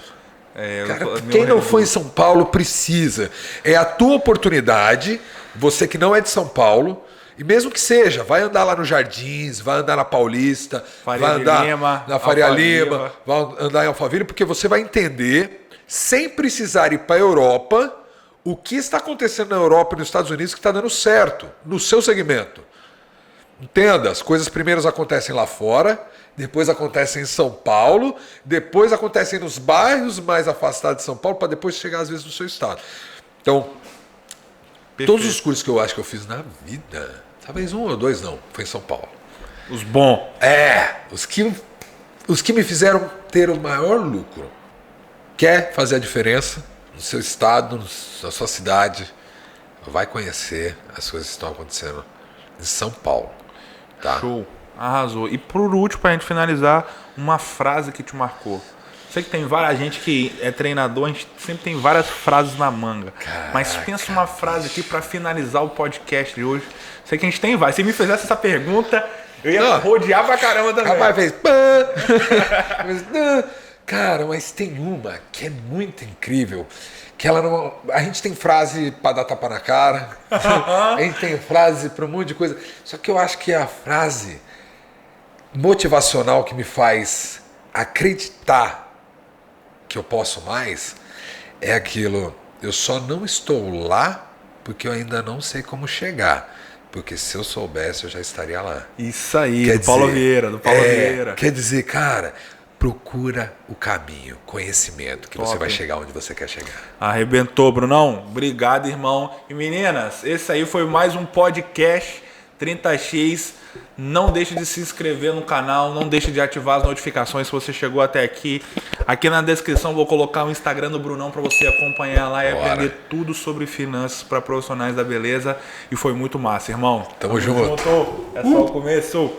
Cara, quem não foi em São Paulo precisa. É a tua oportunidade, você que não é de São Paulo, e mesmo que seja, vai andar lá nos Jardins, vai andar na Paulista, vai andar na Faria Lima, vai andar em Alphaville, porque você vai entender, sem precisar ir para a Europa, o que está acontecendo na Europa e nos Estados Unidos que está dando certo, no seu segmento. Entenda, as coisas primeiras acontecem lá fora depois acontecem em São Paulo, depois acontecem nos bairros mais afastados de São Paulo, para depois chegar às vezes no seu estado. Então, todos os cursos que eu acho que eu fiz na vida, talvez 1 ou 2 não, foi em São Paulo. Os bons. Os que me fizeram ter o maior lucro. Quer fazer a diferença no seu estado, na sua cidade, vai conhecer as coisas que estão acontecendo em São Paulo. Tá? Show. Arrasou. E por último, pra gente finalizar, uma frase que te marcou. Sei que tem várias gente que é treinador, a gente sempre tem várias frases na manga. Caraca. Mas pensa uma frase aqui pra finalizar o podcast de hoje. Sei que a gente tem várias. Se me fizesse essa pergunta, eu ia rodear pra caramba também. Rapaz fez... Cara, mas tem uma que é muito incrível. Que ela não... A gente tem frase pra dar tapa na cara. A gente tem frase pra um monte de coisa. Só que eu acho que a frase motivacional que me faz acreditar que eu posso mais é aquilo: eu só não estou lá porque eu ainda não sei como chegar, porque se eu soubesse eu já estaria lá. Isso aí, do Paulo Vieira. Quer dizer, cara, procura o caminho, conhecimento, que Top, você vai hein? chegar onde você quer chegar. Arrebentou, Brunão. Obrigado, irmão. E meninas, esse aí foi mais um podcast 30x. Não deixe de se inscrever no canal, não deixe de ativar as notificações se você chegou até aqui. Aqui na descrição vou colocar o Instagram do Brunão para você acompanhar lá e aprender tudo sobre finanças para profissionais da beleza. E foi muito massa, irmão. Tamo junto. É só o começo.